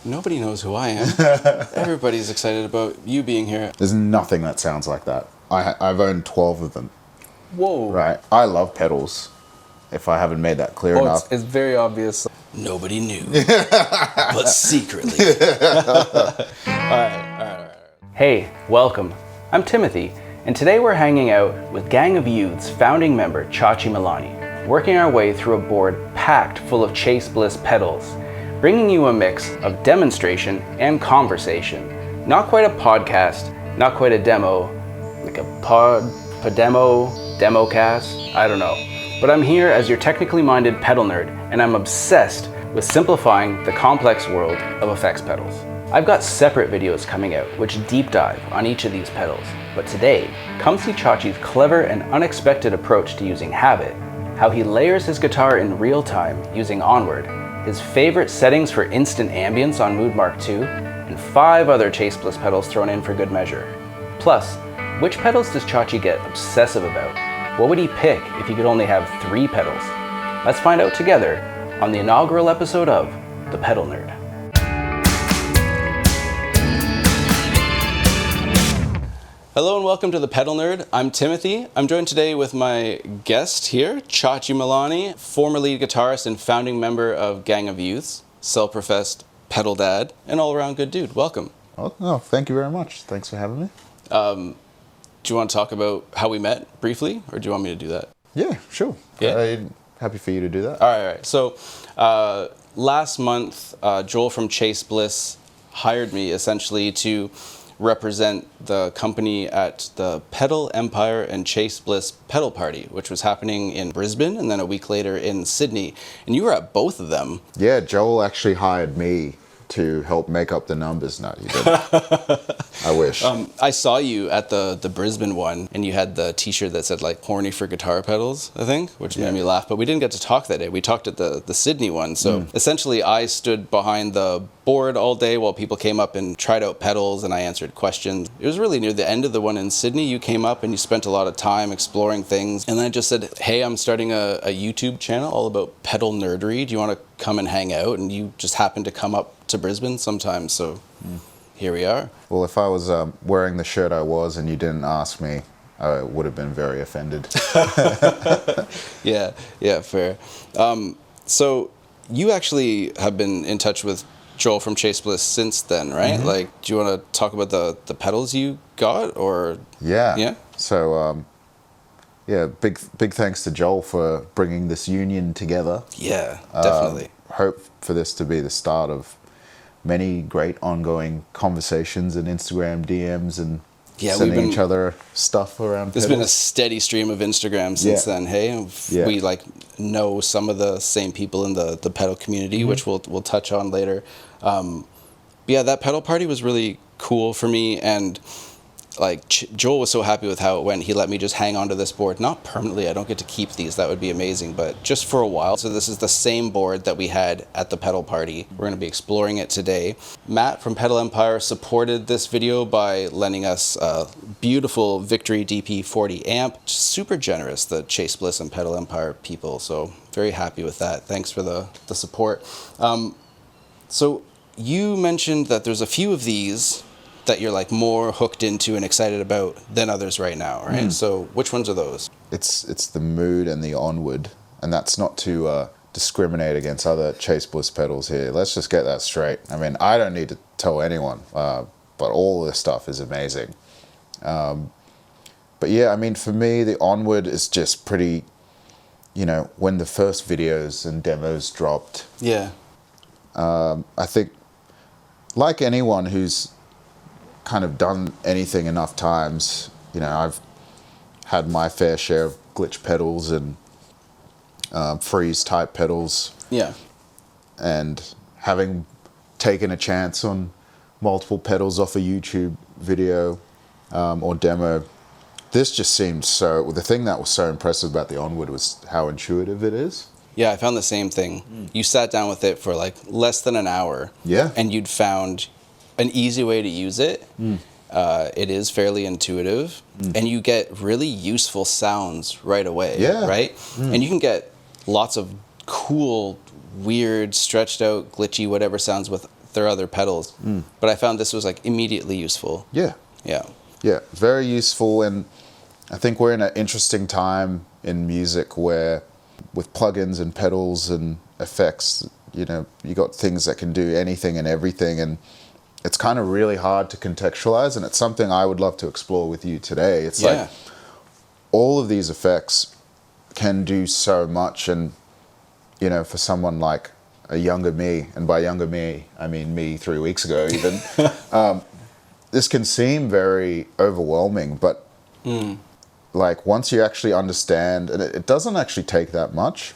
Nobody knows who I am. Everybody's excited about you being here. There's nothing that sounds like that. I've owned 12 of them. Whoa. Right. I love pedals. If I haven't made that clear enough. It's very obvious. Nobody knew, but secretly. All right. Hey, welcome. I'm Timothy, and today we're hanging out with Gang of Youth's founding member, Chachi Milani, working our way through a board packed full of Chase Bliss pedals, bringing you a mix of demonstration and conversation. Not quite a podcast, not quite a demo, like a democast, I don't know. But I'm here as your technically minded pedal nerd, and I'm obsessed with simplifying the complex world of effects pedals. I've got separate videos coming out which deep dive on each of these pedals, but today, come see Chachi's clever and unexpected approach to using Habit, how he layers his guitar in real time using Onward, his favorite settings for instant ambience on Mood Mark II, and 5 other Chase Bliss pedals thrown in for good measure. Plus, which pedals does Chachi get obsessive about? What would he pick if he could only have 3 pedals? Let's find out together on the inaugural episode of The Pedal Nerd. Hello and welcome to The Pedal Nerd. I'm Timothy. I'm joined today with my guest here, Chachi Milani, former lead guitarist and founding member of Gang of Youths, self-professed pedal dad, and all-around good dude. Welcome. Oh, no, thank you very much. Thanks for having me. Do you want to talk about how we met briefly, or do you want me to do that? Yeah, sure. Yeah. Happy for you to do that. All right. So last month, Joel from Chase Bliss hired me essentially to represent the company at the Pedal Empire and Chase Bliss Pedal Party, which was happening in Brisbane and then a week later in Sydney. And you were at both of them. Yeah, Joel actually hired me to help make up the numbers. No, you didn't. I wish. I saw you at the Brisbane one, and you had the t-shirt that said like horny for guitar pedals, I think, which made me laugh. But we didn't get to talk that day. We talked at the Sydney one. So essentially I stood behind the board all day while people came up and tried out pedals, and I answered questions. It was really near the end of the one in Sydney. You came up and you spent a lot of time exploring things. And then I just said, hey, I'm starting a YouTube channel all about pedal nerdery. Do you want to come and hang out? And you just happened to come up to Brisbane sometime. So here we are. Well, if I was wearing the shirt I was and you didn't ask me, I would have been very offended. Yeah, fair. So you actually have been in touch with Joel from Chase Bliss since then, right? Mm-hmm. Like, do you want to talk about the pedals you got, or? Yeah. So, big thanks to Joel for bringing this union together. Yeah, definitely. Hope for this to be the start of many great ongoing conversations and Instagram DMs and sending each other stuff around. There's been a steady stream of Instagram since then. Hey, we like know some of the same people in the pedal community, which we'll touch on later. But yeah, that pedal party was really cool for me, and like Joel was so happy with how it went. He let me just hang onto this board, not permanently. I don't get to keep these. That would be amazing, but just for a while. So this is the same board that we had at the pedal party. We're going to be exploring it today. Matt from Pedal Empire supported this video by lending us a beautiful Victory DP40 amp. Super generous, the Chase Bliss and Pedal Empire people. So very happy with that. Thanks for the support. So you mentioned that there's a few of these that you're like more hooked into and excited about than others right now, right? So which ones are those? It's the Mood and the Onward, and that's not to discriminate against other Chase Bliss pedals here. Let's just get that straight. I mean, I don't need to tell anyone, but all this stuff is amazing. But yeah, I mean, for me, the Onward is just pretty, when the first videos and demos dropped. Yeah. I think, like anyone who's kind of done anything enough times, I've had my fair share of glitch pedals and freeze type pedals. Yeah. And having taken a chance on multiple pedals off a YouTube video or demo, this just seemed the thing that was so impressive about the Onward was how intuitive it is. Yeah, I found the same thing. You sat down with it for like less than an hour. Yeah. And you'd found an easy way to use it. It is fairly intuitive, and you get really useful sounds right away. Yeah. Right? And you can get lots of cool, weird, stretched out, glitchy, whatever sounds with their other pedals. But I found this was like immediately useful. Yeah. Yeah. Yeah, very useful, and I think we're in an interesting time in music where with plugins and pedals and effects, you know, you got things that can do anything and everything, and it's kind of really hard to contextualize, and it's something I would love to explore with you today. It's like all of these effects can do so much, and you know, for someone like a younger me, and by younger me I mean me 3 weeks ago even, this can seem very overwhelming, but like once you actually understand, and it doesn't actually take that much.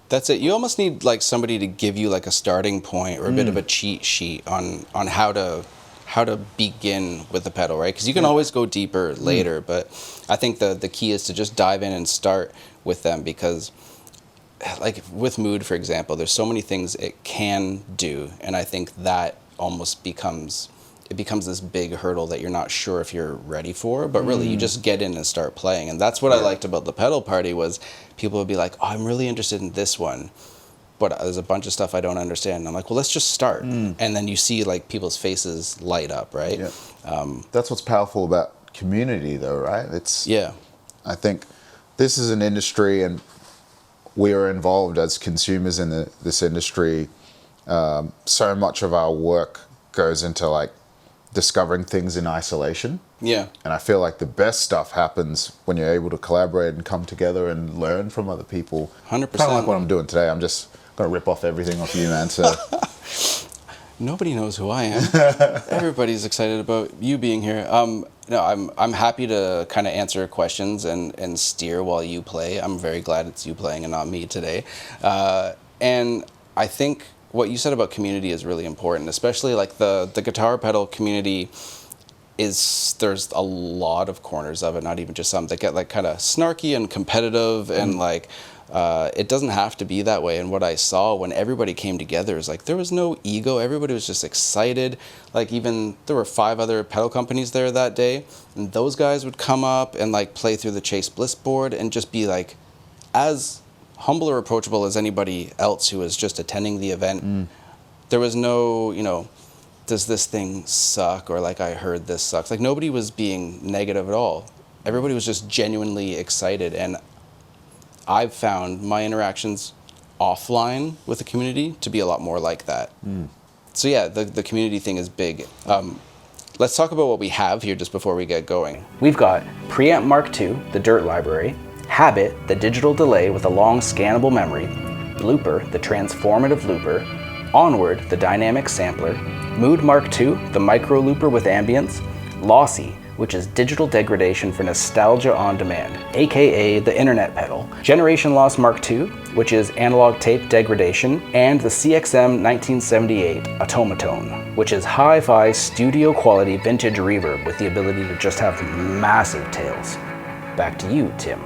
That's it. You almost need like somebody to give you like a starting point or a bit of a cheat sheet on how to begin with the pedal, right? Because you can always go deeper later, but I think the key is to just dive in and start with them, because like with Mood, for example, there's so many things it can do, and I think that almost becomes this big hurdle that you're not sure if you're ready for, but really you just get in and start playing. And that's what I liked about the pedal party, was people would be like, oh, I'm really interested in this one, but there's a bunch of stuff I don't understand. And I'm like, well, let's just start. And then you see like people's faces light up, right? That's what's powerful about community though, right? I think this is an industry, and we are involved as consumers in this industry. So much of our work goes into like discovering things in isolation. Yeah. And I feel like the best stuff happens when you're able to collaborate and come together and learn from other people. 100%. Kind of like what I'm doing today. I'm just going to rip off everything off you, man. So nobody knows who I am. Everybody's excited about you being here. No, I'm happy to kind of answer questions and steer while you play. I'm very glad it's you playing and not me today. And I think what you said about community is really important, especially like the guitar pedal community there's a lot of corners of it, not even just some that get like kind of snarky and competitive, and like it doesn't have to be that way. And what I saw when everybody came together is like there was no ego, everybody was just excited. Like even there were 5 other pedal companies there that day, and those guys would come up and like play through the Chase Bliss board and just be like as humble or approachable as anybody else who was just attending the event. There was no, you know, does this thing suck, or like I heard this sucks. Like nobody was being negative at all. Everybody was just genuinely excited, and I've found my interactions offline with the community to be a lot more like that. So yeah, the community thing is big. Let's talk about what we have here just before we get going. We've got Preamp Mark II, the Dirt Library, Habit, the digital delay with a long scannable memory, Looper, the transformative looper, Onward, the dynamic sampler, Mood Mark II, the micro looper with ambience, Lossy, which is digital degradation for nostalgia on demand, aka the internet pedal, Generation Loss Mark II, which is analog tape degradation, and the CXM 1978 Automaton, which is hi-fi studio quality vintage reverb with the ability to just have massive tails. Back to you, Tim.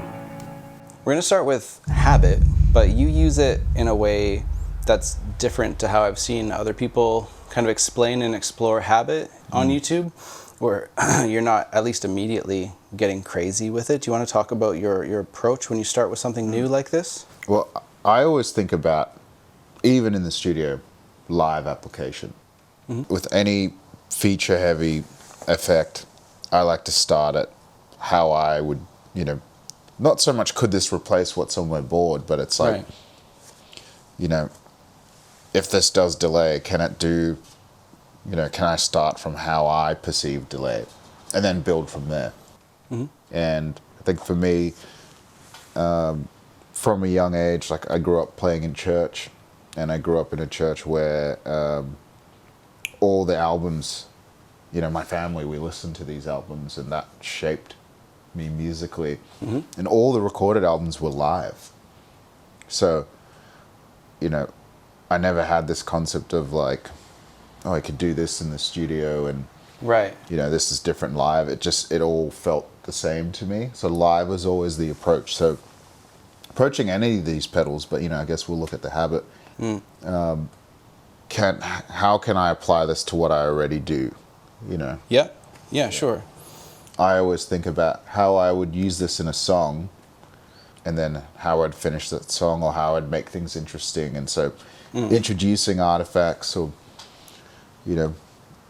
We're going to start with Habit, but you use it in a way that's different to how I've seen other people kind of explain and explore Habit on YouTube, where you're not, at least immediately, getting crazy with it. Do you want to talk about your approach when you start with something new like this? Well, I always think about, even in the studio, live application. With any feature-heavy effect, I like to start at how I would, you know, not so much could this replace what's on my board, but it's like, you know, if this does delay, can it do, you know, can I start from how I perceive delay and then build from there? And I think for me, from a young age, like I grew up playing in church, and I grew up in a church where all the albums, you know, my family, we listened to these albums, and that shaped me musically. And all the recorded albums were live. So, you know, I never had this concept of like, oh, I could do this in the studio and, you know, this is different live. It all felt the same to me. So live was always the approach. So approaching any of these pedals, but, you know, I guess we'll look at the Habit. How can I apply this to what I already do, you know? Yeah, sure. I always think about how I would use this in a song and then how I'd finish that song or how I'd make things interesting. And so introducing artifacts or,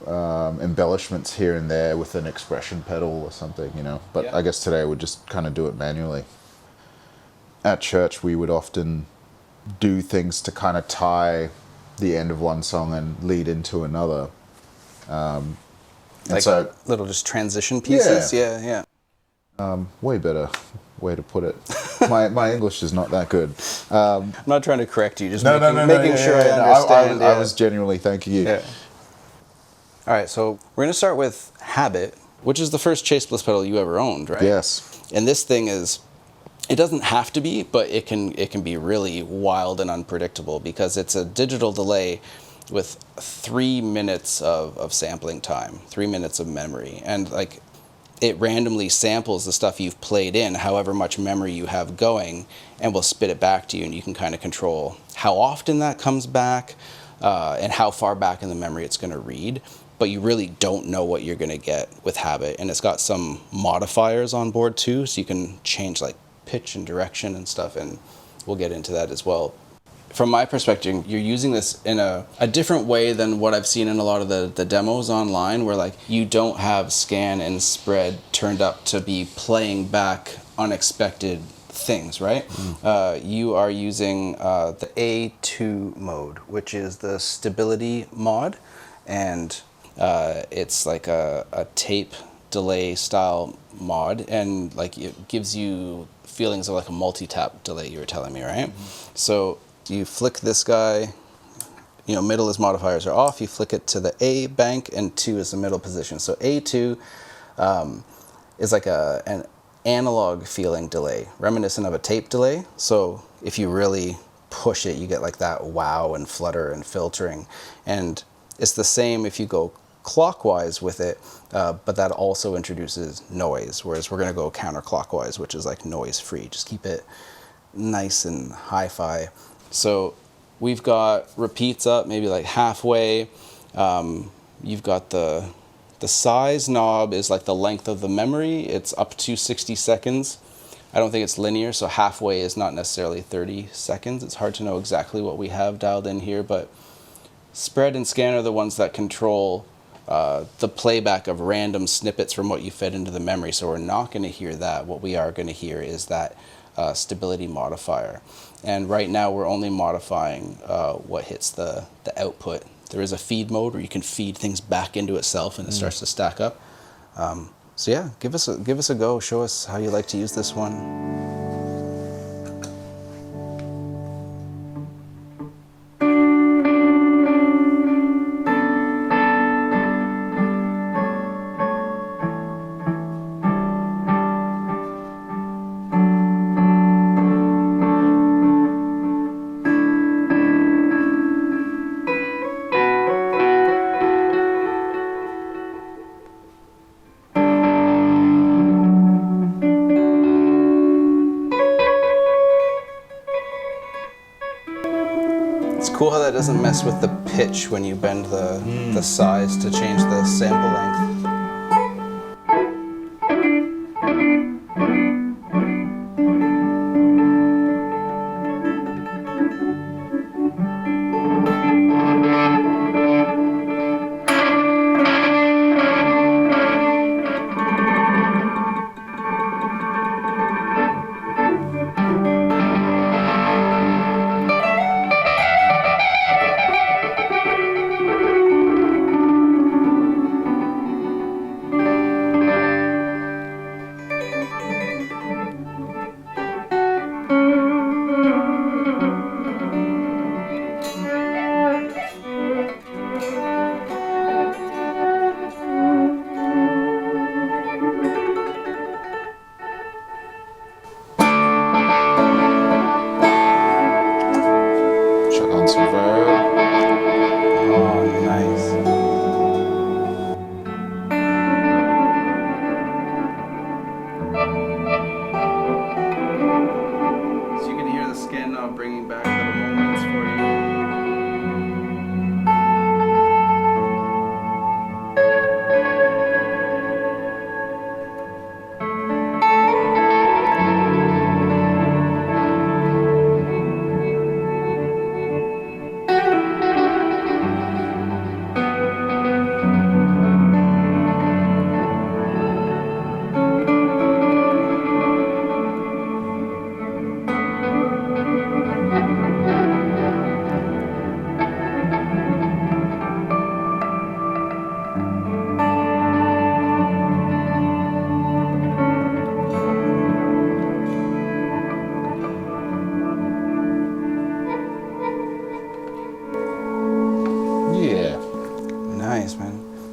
embellishments here and there with an expression pedal or something, But I guess today I would just kind of do it manually. At church, we would often do things to kind of tie the end of one song and lead into another. Like so, little just transition pieces? Yeah. Way better way to put it. My English is not that good. I'm not trying to correct you, just making sure I understand. I was genuinely thanking you. Yeah. All right, so we're going to start with Habit, which is the first Chase Bliss pedal you ever owned, right? Yes. And this thing is, it doesn't have to be, but it can be really wild and unpredictable because it's a digital delay with 3 minutes of sampling time, 3 minutes of memory. And like, it randomly samples the stuff you've played in, however much memory you have going, and will spit it back to you, and you can kind of control how often that comes back and how far back in the memory it's going to read. But you really don't know what you're going to get with Habit. And it's got some modifiers on board too, so you can change like pitch and direction and stuff, and we'll get into that as well. From my perspective, you're using this in a different way than what I've seen in a lot of the demos online, where like you don't have scan and spread turned up to be playing back unexpected things, right? You are using the A2 mode, which is the stability mod, and it's like a tape delay style mod, and like it gives you feelings of like a multi-tap delay, you were telling me, right? So you flick this guy, middle is modifiers are off, you flick it to the A bank, and 2 is the middle position. So A2 is like an analog feeling delay, reminiscent of a tape delay. So if you really push it, you get like that wow and flutter and filtering. And it's the same if you go clockwise with it, but that also introduces noise, whereas we're going to go counterclockwise, which is like noise free. Just keep it nice and hi-fi. So we've got repeats up maybe like halfway. You've got the size knob is like the length of the memory. It's up to 60 seconds. I don't think it's linear, so halfway is not necessarily 30 seconds. It's hard to know exactly what we have dialed in here, but spread and scan are the ones that control the playback of random snippets from what you fed into the memory. So we're not going to hear that. What we are going to hear is that stability modifier. And right now we're only modifying what hits the output. There is a feed mode where you can feed things back into itself and it starts to stack up. So yeah, give us a go. Show us how you like to use this one. Cool how that doesn't mess with the pitch when you bend the size to change the sample length.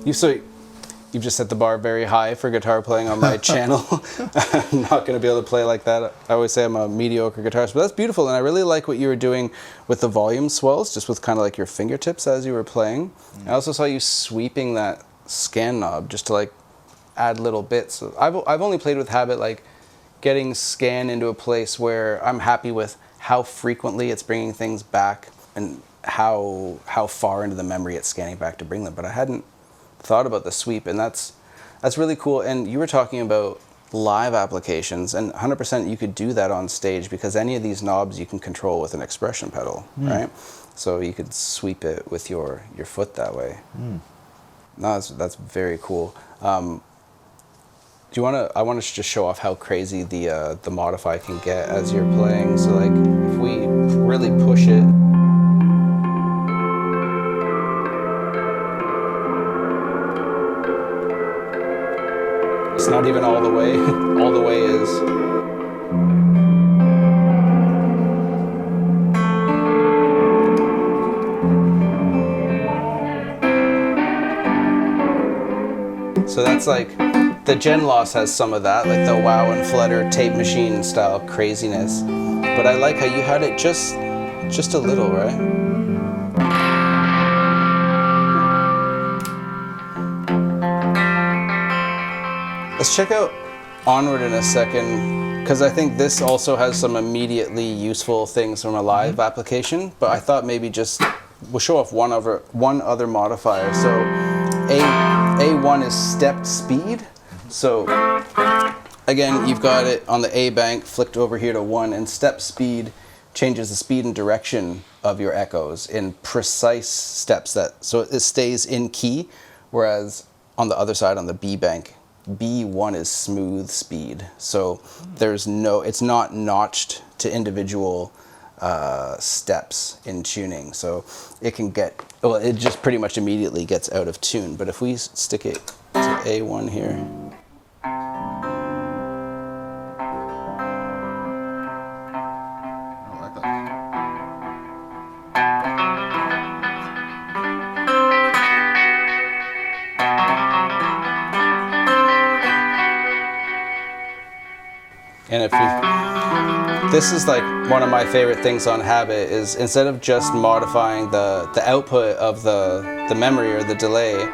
You've just set the bar very high for guitar playing on my channel. I'm not going to be able to play like that. I always say I'm a mediocre guitarist, but that's beautiful. And I really like what you were doing with the volume swells, just with kind of like your fingertips as you were playing. I also saw you sweeping that scan knob just to like add little bits. I've only played with Habit, like getting scan into a place where I'm happy with how frequently it's bringing things back and how far into the memory it's scanning back to bring them. But I hadn't thought about the sweep, and that's really cool. And you were talking about live applications, and 100% you could do that on stage because any of these knobs you can control with an expression pedal, right? So you could sweep it with your foot that way. No, that's very cool. Do you want to? I want to just show off how crazy the modify can get as you're playing. So like if we really push it. It's not even all the way. All the way is. So that's like, the Gen Loss has some of that, like the Wow and Flutter tape machine style craziness. But I like how you had it just a little, right? Let's check out Onward in a second, because I think this also has some immediately useful things from a live application, but I thought maybe we'll show off one other modifier. So A1 is stepped speed. So again, you've got it on the A bank, flicked over here to 1, and step speed changes the speed and direction of your echoes in precise steps, so it stays in key, whereas on the other side, on the B bank, B1 is smooth speed. So it's not notched to individual steps in tuning. So it just pretty much immediately gets out of tune. But if we stick it to A1 here. I like that. And this is like one of my favorite things on Habit is instead of just modifying the output of the memory or the delay,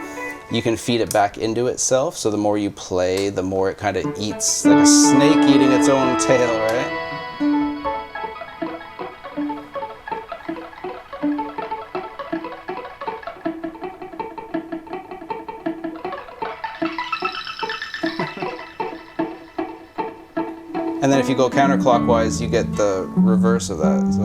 you can feed it back into itself. So the more you play, the more it kind of eats, like a snake eating its own tail, right? And then if you go counterclockwise, you get the reverse of that. So.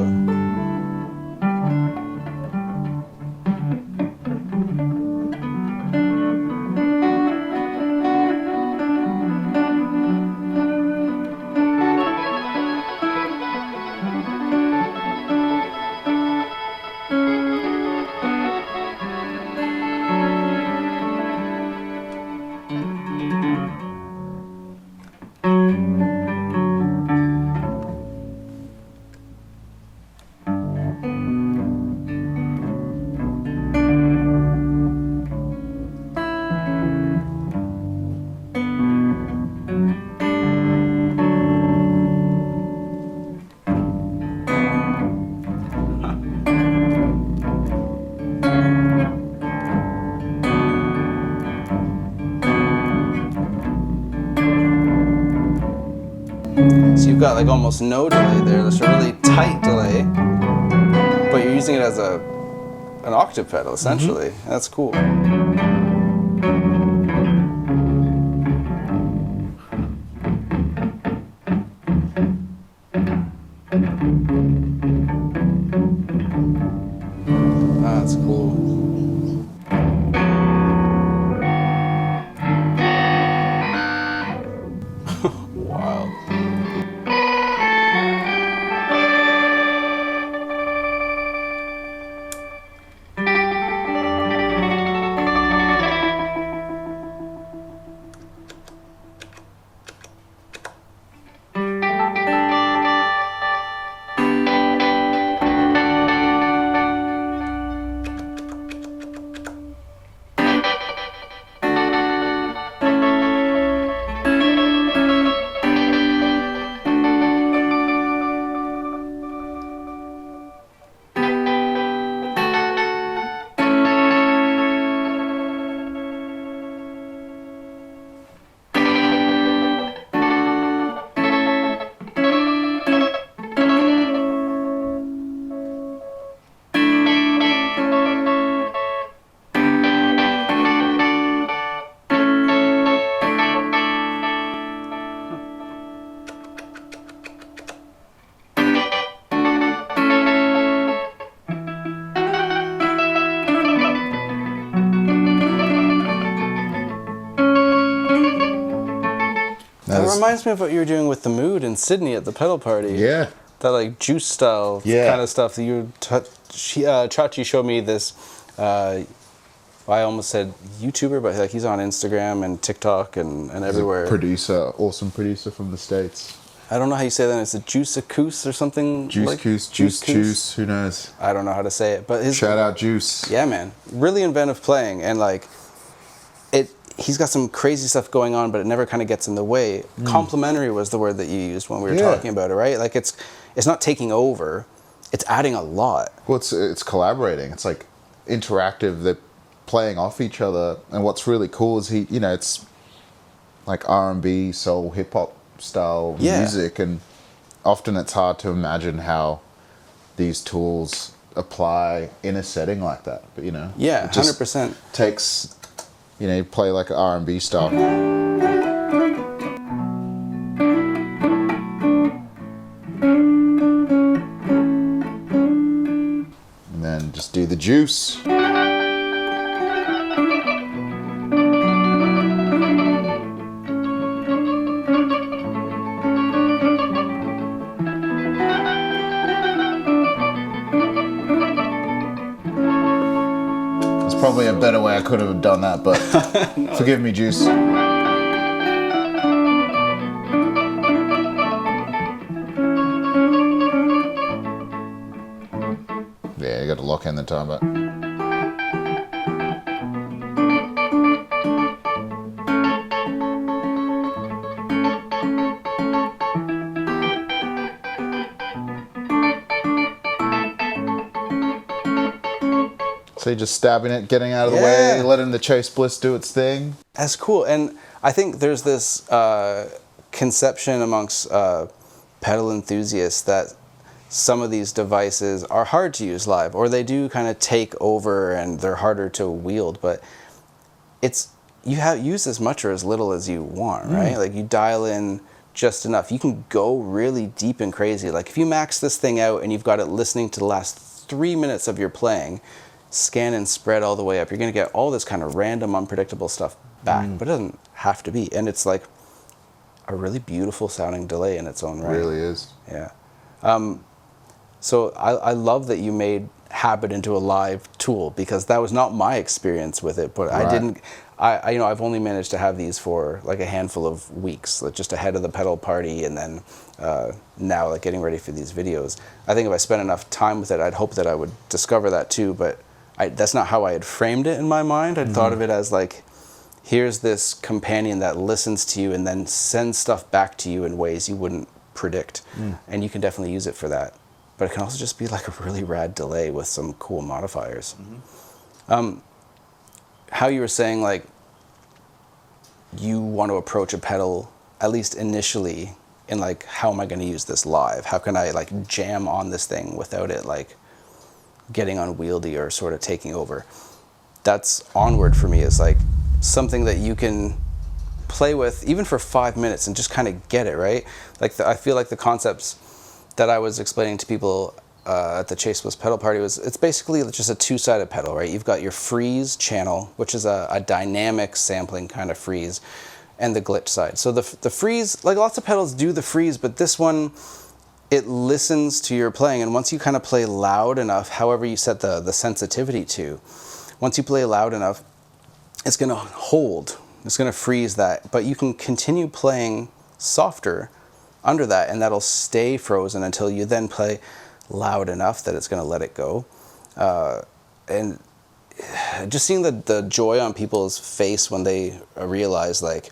So you've got like almost no delay there. There's a really tight delay, but you're using it as an octave pedal essentially. That's cool. That's cool. Wild. reminds me of what you were doing with the Mood in Sydney at the pedal party. Yeah. That like juice style kind of stuff that you Chachi showed me this I almost said YouTuber, but like he's on Instagram and TikTok and everywhere. Awesome producer from the States. I don't know how you say that. It's a Juice or something. Juice. Who knows? I don't know how to say it, but shout out Juice. Yeah, man, really inventive playing, and like he's got some crazy stuff going on, but it never kind of gets in the way. Complementary was the word that you used when we were talking about it, right? Like it's not taking over, it's adding a lot. Well, it's collaborating. It's like interactive. They're playing off each other, and what's really cool is it's like R&B, soul, hip hop style music, and often it's hard to imagine how these tools apply in a setting like that. But it just 100% takes. You play like an R&B style. And then just do the juice. Probably a better way I could have done that, but forgive me, Juice. Yeah, you got to lock in the time, but. So you're just stabbing it, getting out of the way, letting the Chase Bliss do its thing. That's cool. And I think there's this conception amongst pedal enthusiasts that some of these devices are hard to use live, or they do kind of take over and they're harder to wield. But use as much or as little as you want, right? Like you dial in just enough. You can go really deep and crazy. Like if you max this thing out and you've got it listening to the last 3 minutes of your playing, scan and spread all the way up, you're going to get all this kind of random, unpredictable stuff back, but it doesn't have to be. And it's like a really beautiful sounding delay in its own right. It really is. Yeah. So I love that you made Habit into a live tool, because that was not my experience with it, but I've only managed to have these for like a handful of weeks, like just ahead of the pedal party, and then now like getting ready for these videos. I think if I spent enough time with it, I'd hope that I would discover that too, but that's not how I had framed it in my mind. I'd thought of it as like, here's this companion that listens to you and then sends stuff back to you in ways you wouldn't predict. And you can definitely use it for that. But it can also just be like a really rad delay with some cool modifiers. How you were saying, like, you want to approach a pedal, at least initially, in like, how am I going to use this live? How can I like jam on this thing without it like getting unwieldy or sort of taking over? That's Onward for me, is like something that you can play with even for 5 minutes and just kind of get it, right? Like I feel like the concepts that I was explaining to people at the Chase Bliss pedal party it's basically just a two-sided pedal, right? You've got your freeze channel, which is a dynamic sampling kind of freeze, and the glitch side. So the freeze, like lots of pedals do the freeze, but this one, it listens to your playing, and once you kind of play loud enough, however you set the sensitivity to, once you play loud enough, it's going to hold. It's going to freeze that, but you can continue playing softer under that, and that'll stay frozen until you then play loud enough that it's going to let it go. And just seeing the joy on people's face when they realize, like,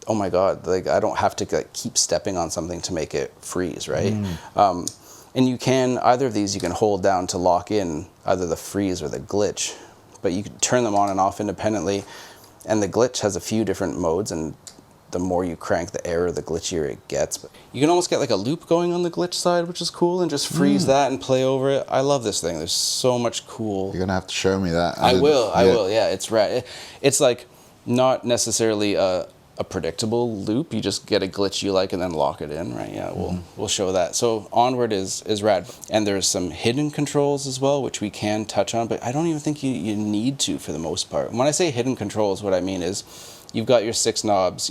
oh my God, like I don't have to like keep stepping on something to make it freeze, right? And you can, either of these you can hold down to lock in either the freeze or the glitch, but you can turn them on and off independently. And the glitch has a few different modes, and the more you crank the error, the glitchier it gets. But you can almost get like a loop going on the glitch side, which is cool, and just freeze that and play over it. I love this thing. There's so much cool. You're gonna have to show me that. I will. Yeah, it's rad. It's like not necessarily a predictable loop. You just get a glitch you like and then lock it in, right? Yeah, we'll show that. So Onward is rad. And there's some hidden controls as well, which we can touch on, but I don't even think you need to for the most part. When I say hidden controls, what I mean is you've got your 6 knobs,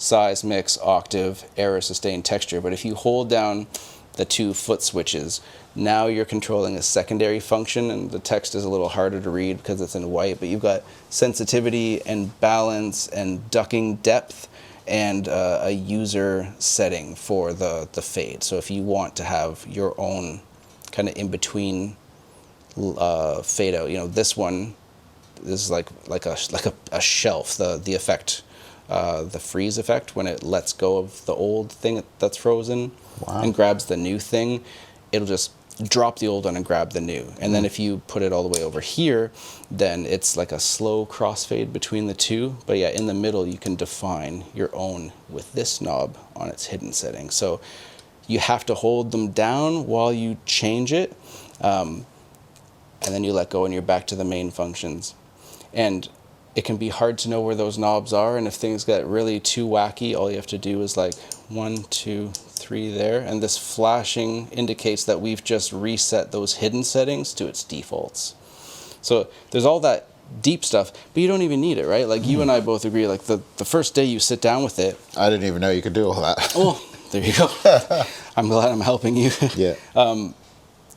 size, mix, octave, error, sustain, texture. But if you hold down the 2 foot switches, now you're controlling a secondary function, and the text is a little harder to read because it's in white, but you've got sensitivity and balance and ducking depth and a user setting for the fade. So if you want to have your own kind of in-between fade out, this one is like a shelf, the effect, the freeze effect, when it lets go of the old thing that's frozen and grabs the new thing, it'll just drop the old one and grab the new. And then if you put it all the way over here, then it's like a slow crossfade between the two. But yeah, in the middle, you can define your own with this knob on its hidden setting. So you have to hold them down while you change it. And then you let go and you're back to the main functions. And it can be hard to know where those knobs are. And if things get really too wacky, all you have to do is like 1, 2, 3 there. And this flashing indicates that we've just reset those hidden settings to its defaults. So there's all that deep stuff, but you don't even need it, right? Like you and I both agree, like the first day you sit down with it. I didn't even know you could do all that. Oh, there you go. I'm glad I'm helping you. Yeah.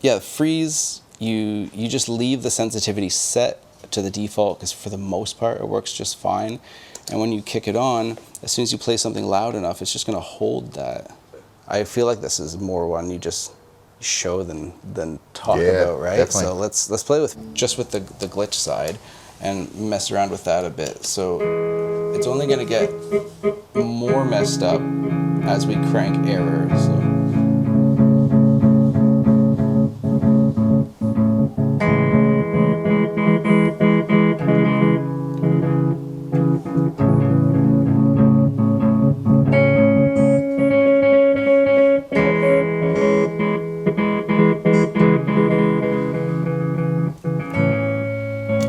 Yeah, freeze, you just leave the sensitivity set to the default because for the most part it works just fine. And when you kick it on, as soon as you play something loud enough, it's just going to hold that. I feel like this is more one you just show than talk about, right? Definitely. So let's play with the glitch side and mess around with that a bit. So it's only going to get more messed up as we crank error. So.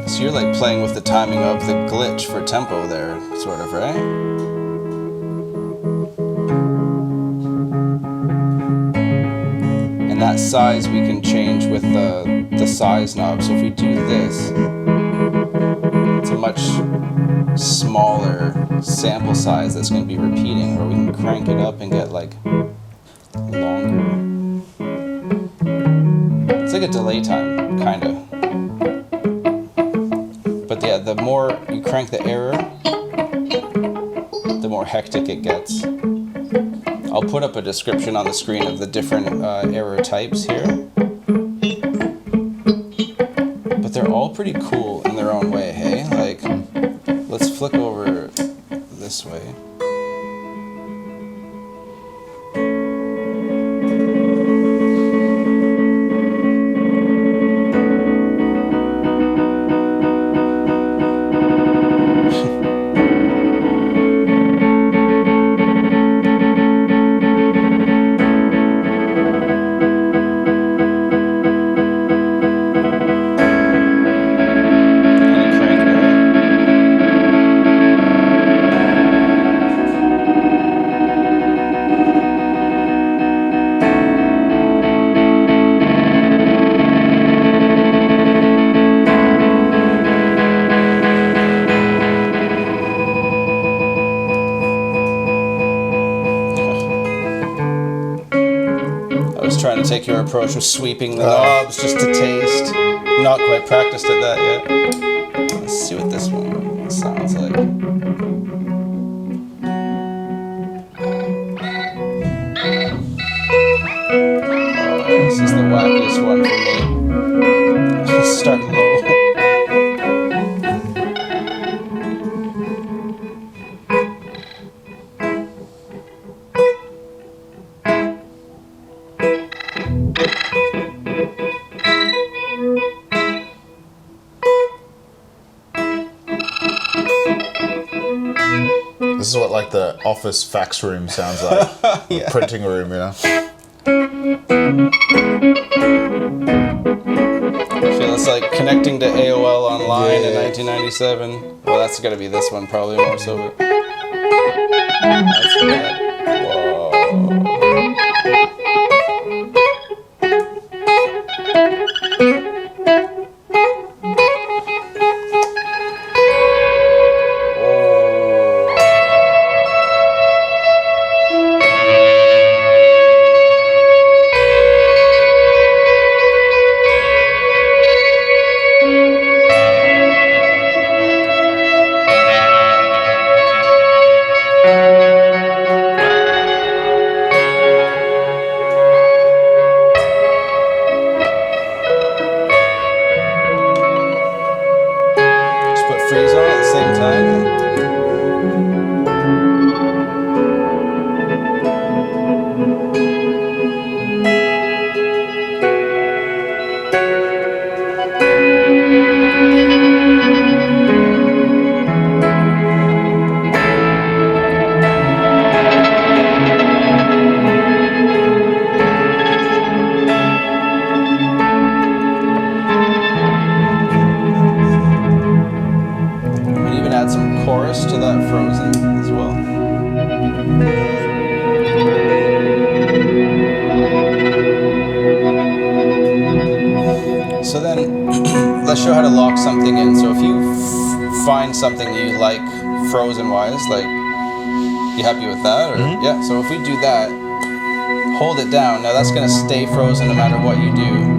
So you're like playing with the timing of the glitch for tempo there, sort of, right? And that size we can change with the size knob. So if we do this, it's a much smaller sample size that's going to be repeating, or we can crank it up and get like longer. It's like a delay time, kind of. But yeah, the more you crank the error, the more hectic it gets. I'll put up a description on the screen of the different error types here. But they're all pretty cool in their own way, hey? Like, let's flick over this way. Trying to take your approach with sweeping the knobs just to taste. Not quite practiced at that yet. Let's see what this one sounds like. Oh, this is the wackiest one for me. Let's start low. This is what like the office fax room sounds like. Yeah. Printing room, you know. I feel it's like connecting to AOL online in 1997. Well, that's gotta be this one probably more so. But that's bad. Whoa. freeze on at the same time. Chorus to that Frozen as well. So then let's show how to lock something in. So if you find something you like Frozen wise, like you happy with that? Or yeah, so if we do that, hold it down. Now that's gonna stay frozen no matter what you do.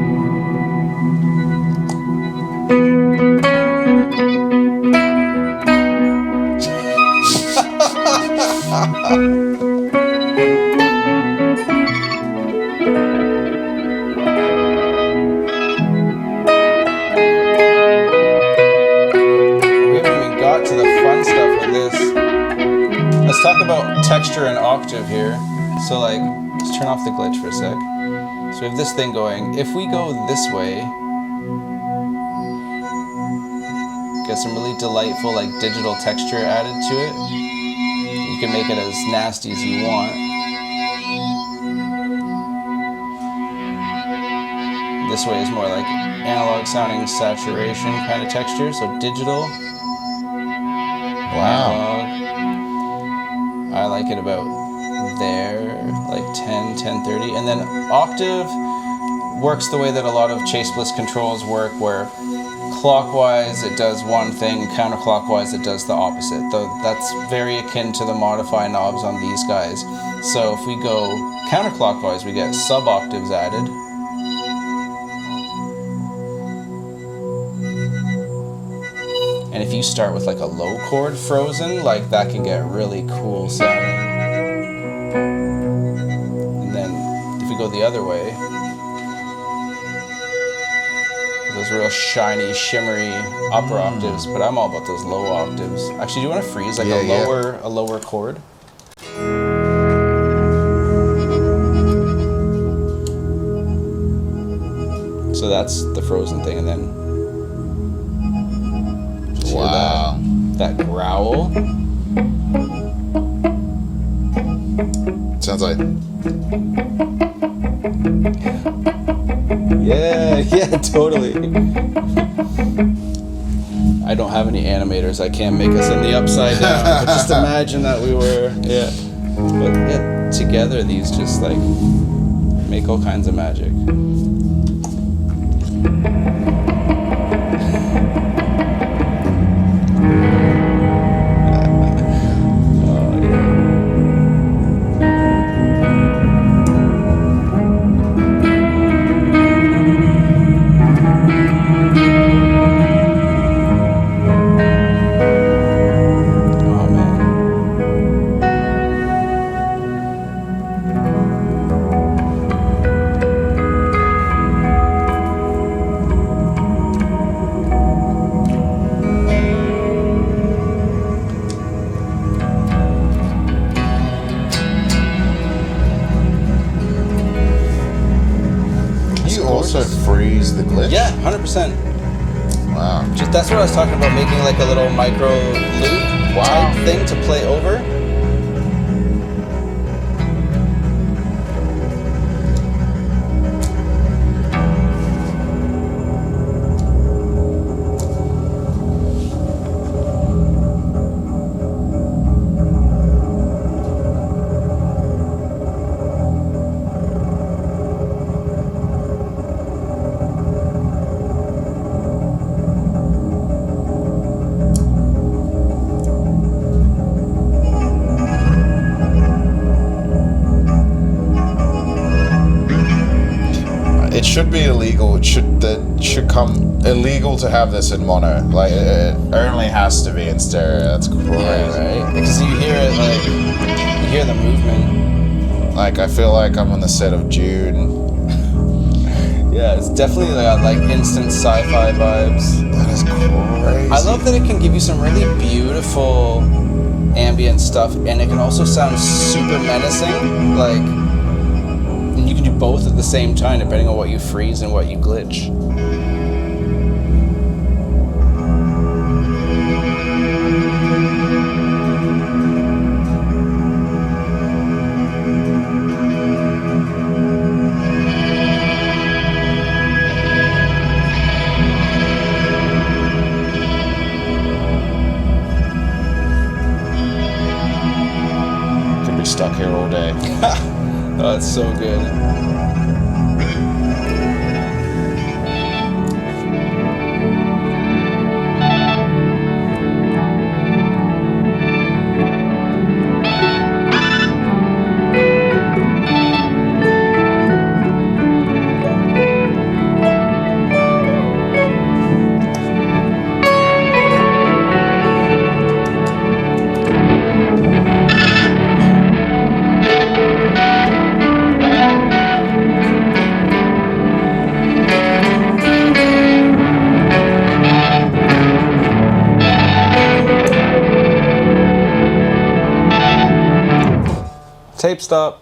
Let's talk about texture and octave here. So like, let's turn off the glitch for a sec. So we have this thing going. If we go this way, get some really delightful like digital texture added to it. You can make it as nasty as you want. This way is more like analog sounding saturation kind of texture. So digital. Wow. I like it about there, like 10, 10:30. And then octave works the way that a lot of Chase Bliss controls work, where clockwise it does one thing, counterclockwise it does the opposite. Though that's very akin to the modify knobs on these guys. So if we go counterclockwise, we get sub-octaves added. And if you start with like a low chord Frozen, like that can get really cool sounding. And then if we go the other way, those real shiny, shimmery upper octaves, but I'm all about those low octaves. Actually, do you want to freeze like a lower chord? So that's the Frozen thing, and then wow, that growl. Sounds like yeah, totally. I don't have any animators. I can't make us in the upside down. But just imagine that we were, yeah. But yeah, together these just like make all kinds of magic. Freeze the glitch? Yeah, 100%. Wow. Just that's what I was talking about, making like a little micro loop type thing to play over. It should be illegal. It should come illegal to have this in mono. Like it only has to be in stereo. That's crazy. Yeah, right? Because you hear it, like you hear the movement. Like I feel like I'm on the set of Dune. Yeah, Yeah, it's definitely got like instant sci-fi vibes. That is crazy. I love that it can give you some really beautiful ambient stuff, and it can also sound super menacing. Like, and you can do both at the same time, depending on what you freeze and what you glitch. Stuck here all day. Oh, that's so good. Tape stop.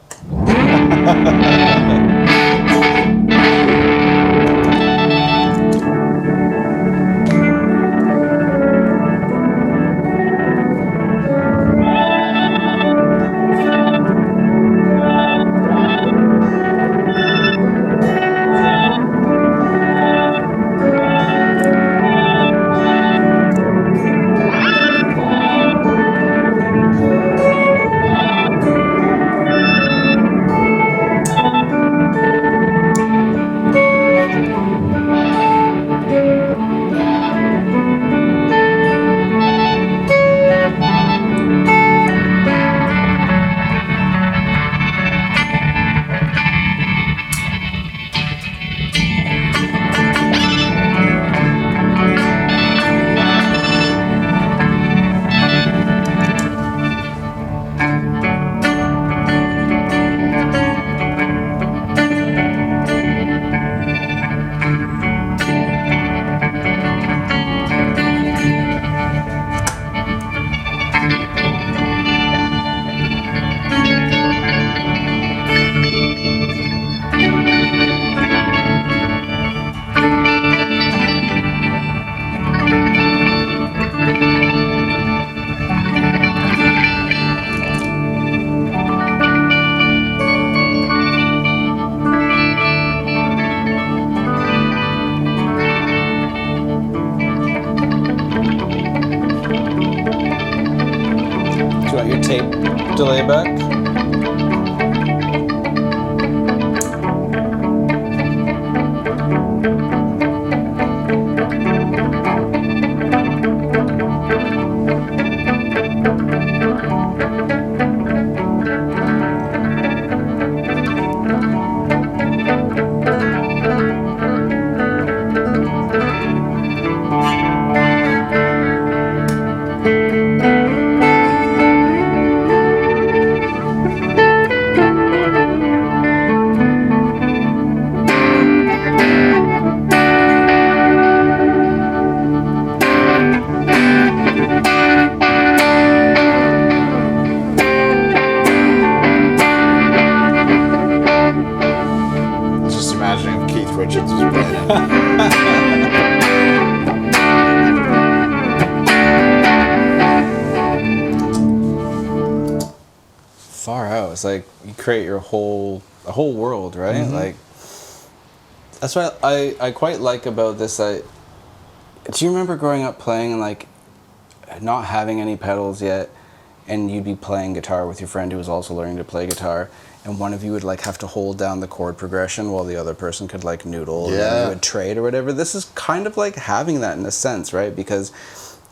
Do you want your tape delay back? Just imagining if Keith Richards was playing it. Far out. It's like you create a whole world, right? Mm-hmm. Like that's what I quite like about this. Do you remember growing up playing and like not having any pedals yet, and you'd be playing guitar with your friend who was also learning to play guitar, and one of you would like have to hold down the chord progression while the other person could like noodle, and then you would trade or whatever. This is kind of like having that in a sense, right? Because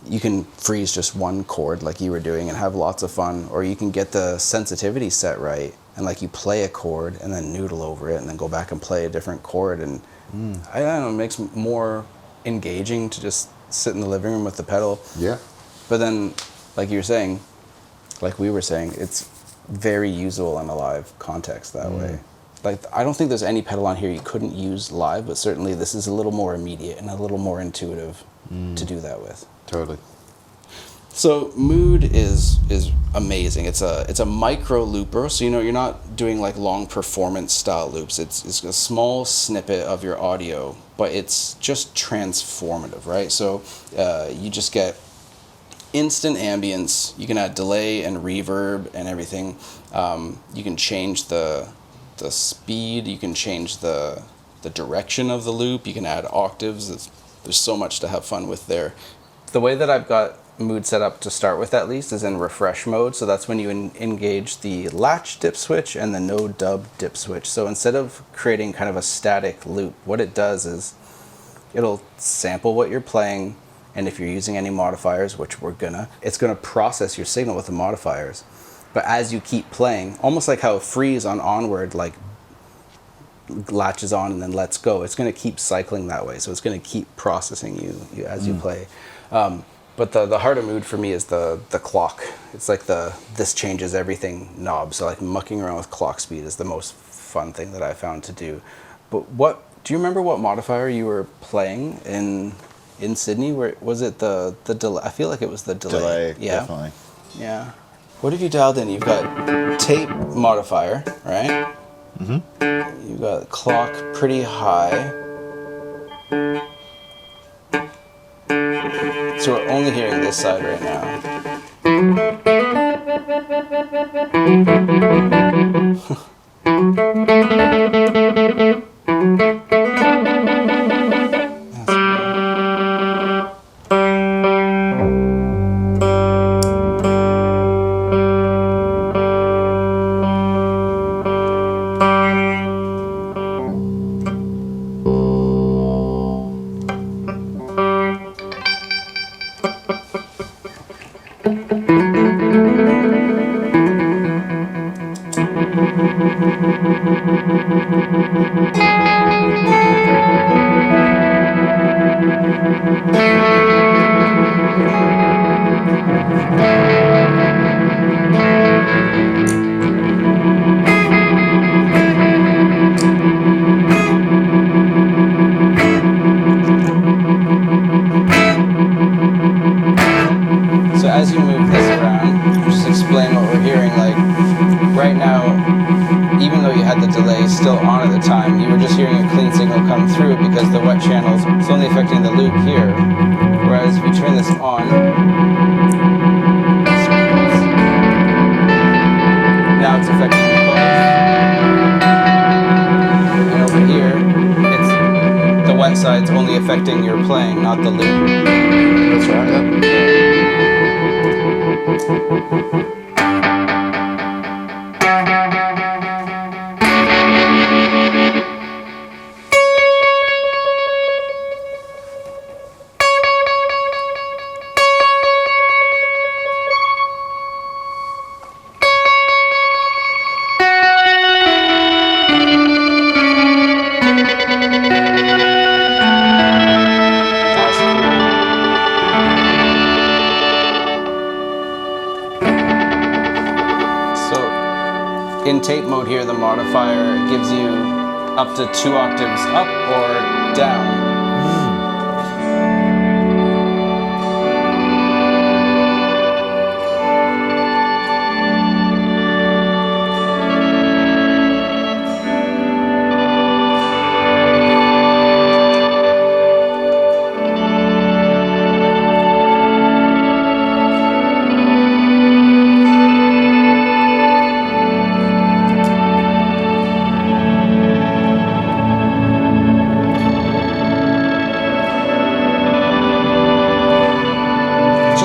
you can freeze just one chord like you were doing and have lots of fun, or you can get the sensitivity set right and like you play a chord and then noodle over it and then go back and play a different chord, and I don't know, it makes more engaging to just sit in the living room with the pedal. Yeah. But then, like you were saying, like we were saying, it's very usable in a live context that way. like I don't think there's any pedal on here you couldn't use live, but certainly this is a little more immediate and a little more intuitive to do that with. Totally. So Mood is amazing. It's a micro looper, so you're not doing like long performance style loops. It's a small snippet of your audio, but it's just transformative, right? So you just get instant ambience. You can add delay and reverb and everything. You can change the speed. You can change the direction of the loop. You can add octaves. There's so much to have fun with there. The way that I've got Mood set up to start with, at least, is in refresh mode. So that's when you engage the latch dip switch and the no dub dip switch. So instead of creating kind of a static loop, what it does is it'll sample what you're playing, and if you're using any modifiers, which it's gonna process your signal with the modifiers. But as you keep playing, almost like how Freeze on Onward like latches on and then lets go, it's gonna keep cycling that way. So it's gonna keep processing you as you play. But the heart of Mood for me is the clock. It's like this changes everything knob. So like mucking around with clock speed is the most fun thing that I found to do. But do you remember what modifier you were playing in Sydney? Where was it the delay? I feel like it was the delay. Delay, yeah. definitely. Yeah. What have you dialed in? You've got tape modifier, right? Mm-hmm. You've got clock pretty high. So we're only hearing this side right now. So as you move this around, just explain what we're hearing. Like right now, even though you had the delay still on at the time, you were just hearing a clean signal come through because the wet channels, it's only affecting the loop here. Whereas if you turn this on, now it's affecting the both. And over here, it's the wet side's only affecting your playing, not the loop. That's right, yeah. In tape mode here, the modifier gives you up to 2 octaves up or down.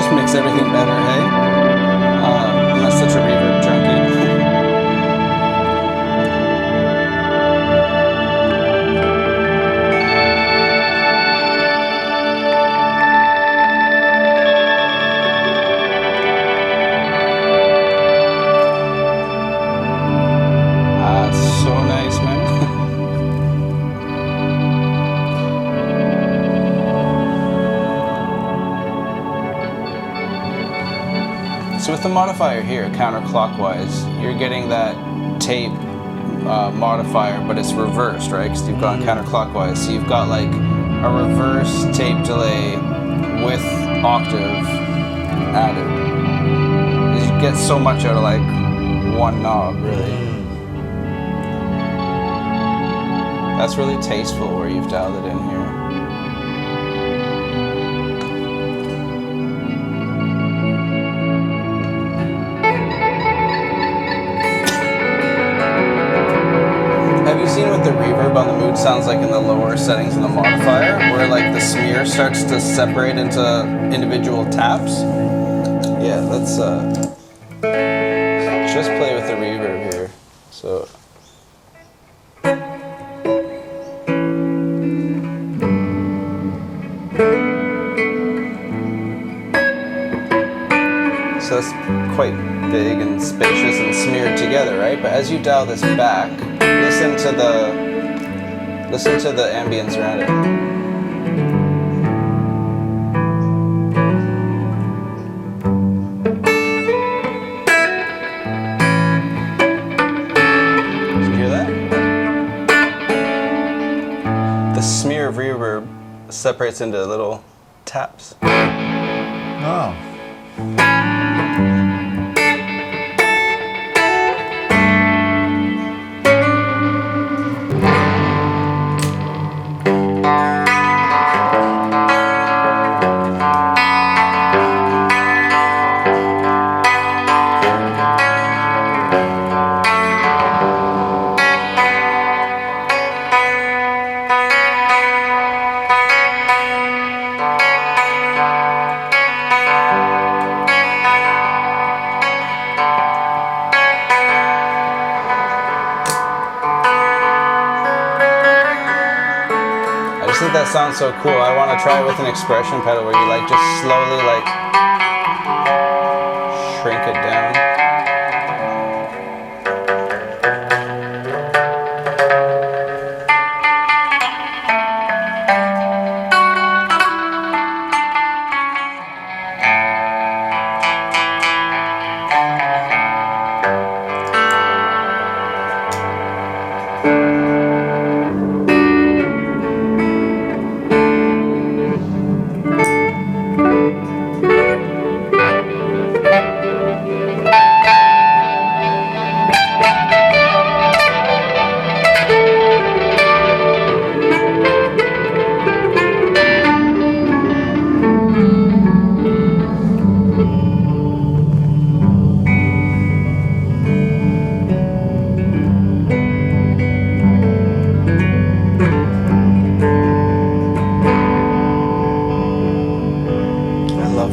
Makes everything better, hey? I'm not such a reverb junkie. It's so nice, man. So with the modifier here, counterclockwise, you're getting that tape modifier, but it's reversed, right? Because you've gone counterclockwise. So you've got like a reverse tape delay with octave added. You get so much out of like one knob, really. That's really tasteful where you've dialed it in here. Have you seen what the reverb on the Mood sounds like in the lower settings in the modifier, where like the smear starts to separate into individual taps? Yeah, let's just play with the reverb here. So. So that's quite big and spacious and smeared together, right? But as you dial this back, listen to the ambience around it. Did you hear that? The smear of reverb separates into little taps. Oh. I think that sounds so cool. I want to try it with an expression pedal where you like just slowly like shrink it down.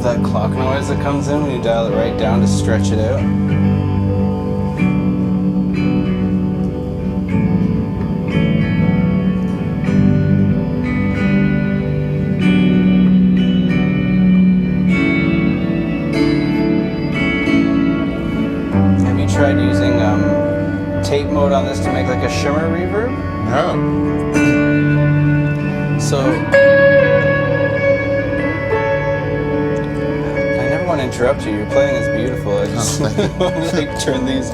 That clock noise that comes in when you dial it right down to stretch it out. Have you tried using tape mode on this to make like a shimmer reverb? No. So interrupt you. Your playing is beautiful. I just want to like turn these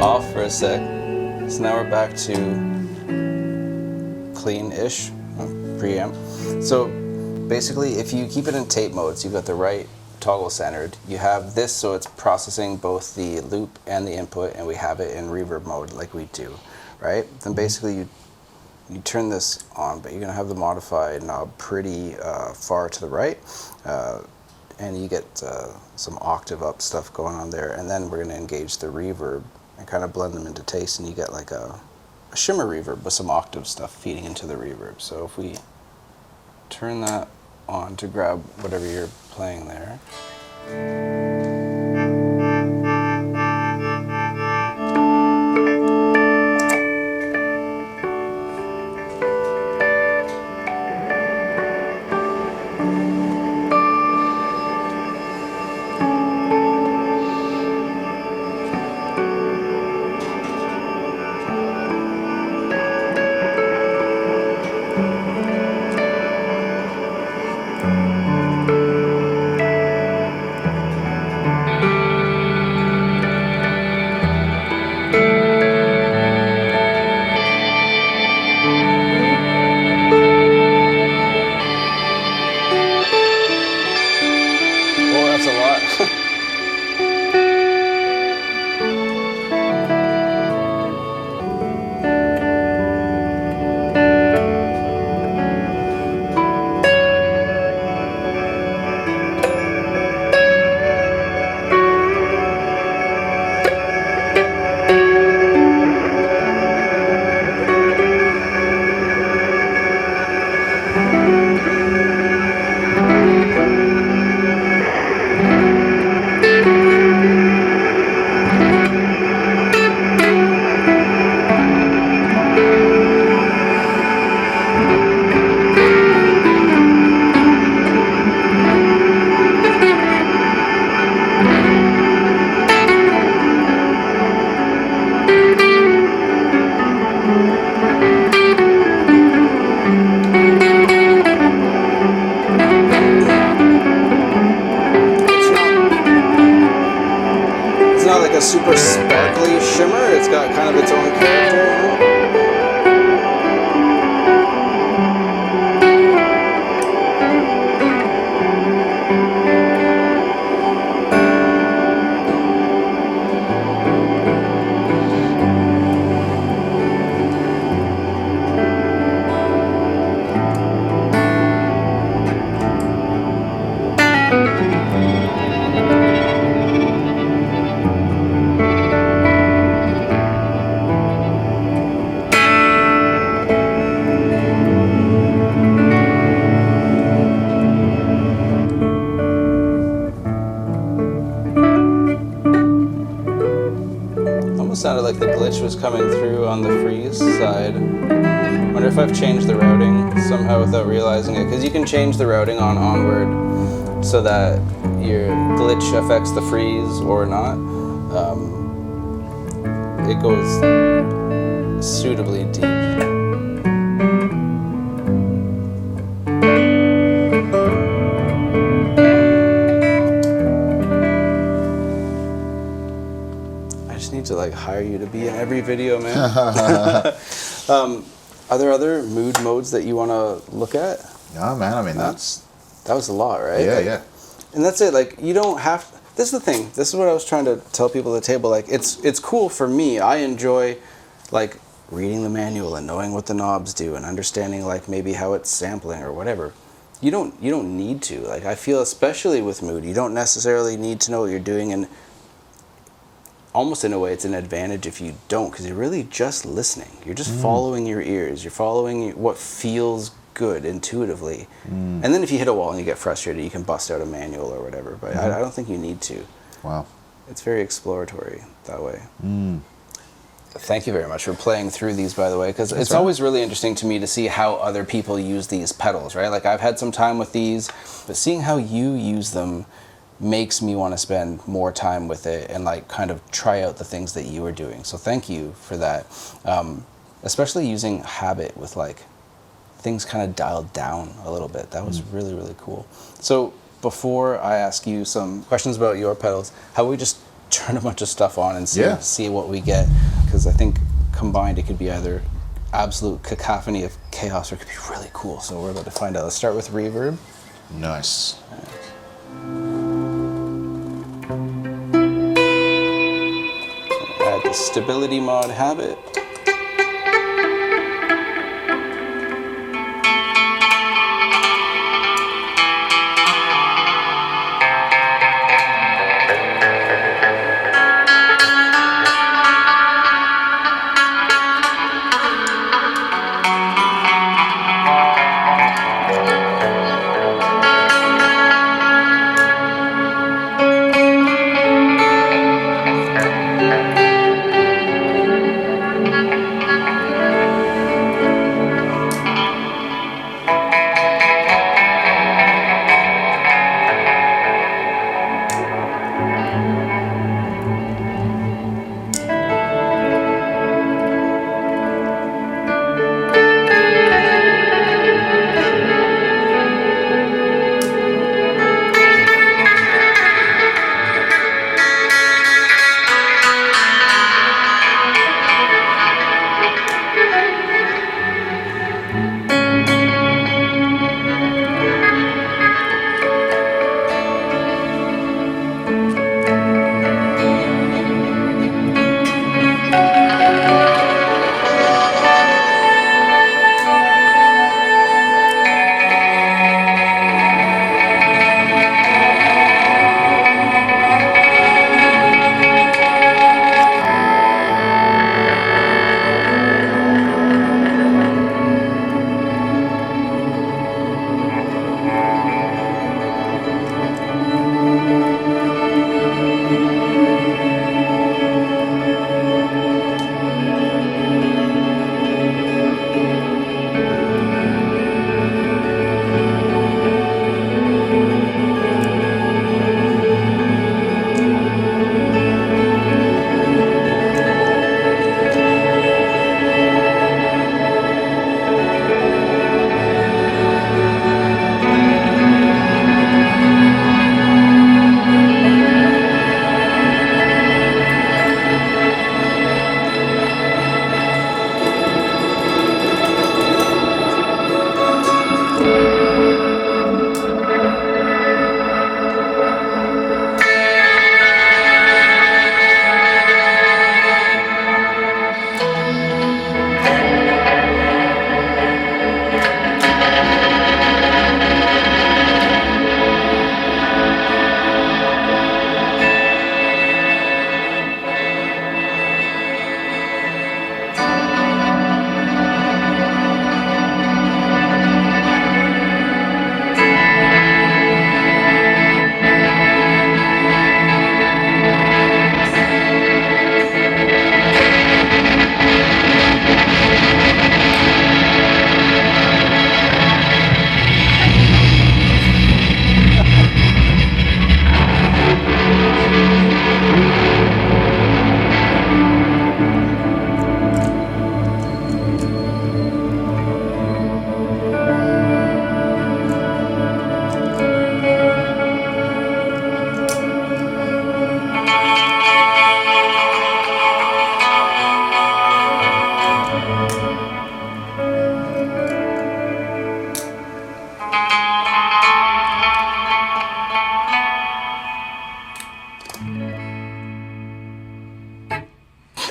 off for a sec. So now we're back to clean-ish preamp. So basically, if you keep it in tape mode, so you've got the right toggle centered, you have this so it's processing both the loop and the input, and we have it in reverb mode like we do, right? Then basically you turn this on, but you're gonna have the modify knob pretty far to the right. And you get some octave up stuff going on there, and then we're going to engage the reverb and kind of blend them into taste, and you get like a shimmer reverb with some octave stuff feeding into the reverb. So if we turn that on to grab whatever you're playing there. A super sparkly shimmer. It's got kind of its own character, you know? Sounded like the glitch was coming through on the freeze side. Wonder if I've changed the routing somehow without realizing it, because you can change the routing on onward so that your glitch affects the freeze or not. It goes suitably deep. To like hire you to be in every video, man. Are there other mood modes that you want to look at? No, man. I mean, that was a lot, right? Yeah, like, yeah. And that's it. Like, you don't have. This is the thing. This is what I was trying to tell people at the table. Like, it's cool for me. I enjoy, like, reading the manual and knowing what the knobs do and understanding like maybe how it's sampling or whatever. You don't need to. Like, I feel especially with mood, you don't necessarily need to know what you're doing, and almost in a way it's an advantage if you don't, because you're really just listening. You're just following your ears. You're following what feels good intuitively. And then if you hit a wall and you get frustrated, you can bust out a manual or whatever. But I don't think you need to. Wow. It's very exploratory that way. Thank you very much for playing through these, by the way, because it's always really interesting to me to see how other people use these pedals, right? Like, I've had some time with these, but seeing how you use them makes me want to spend more time with it and like kind of try out the things that you are doing. So thank you for that. Especially using Habit with like things kind of dialed down a little bit. That was really, really cool. So before I ask you some questions about your pedals, how about we just turn a bunch of stuff on and see what we get? Because I think combined it could be either absolute cacophony of chaos or it could be really cool. So we're about to find out. Let's start with reverb. Nice. Add the stability mod Habit.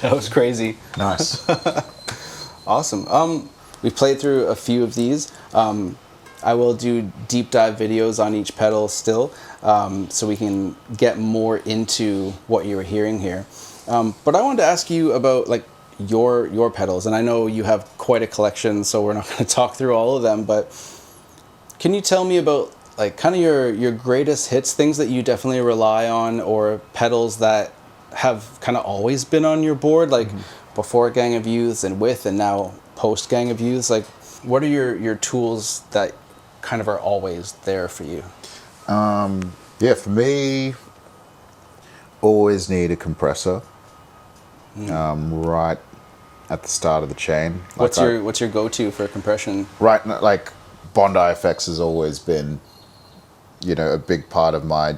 That was crazy. Nice. Awesome. We've played through a few of these. I will do deep dive videos on each pedal still, so we can get more into what you were hearing here. But I wanted to ask you about like your pedals, and I know you have quite a collection, so we're not going to talk through all of them. But can you tell me about like kind of your greatest hits, things that you definitely rely on, or pedals that have kind of always been on your board, like before Gang of Youths and with, and now post Gang of Youths? Like, what are your tools that kind of are always there for you? Yeah, for me, always need a compressor. Right at the start of the chain. What's your go-to for compression? Right, like Bondi FX has always been, a big part of my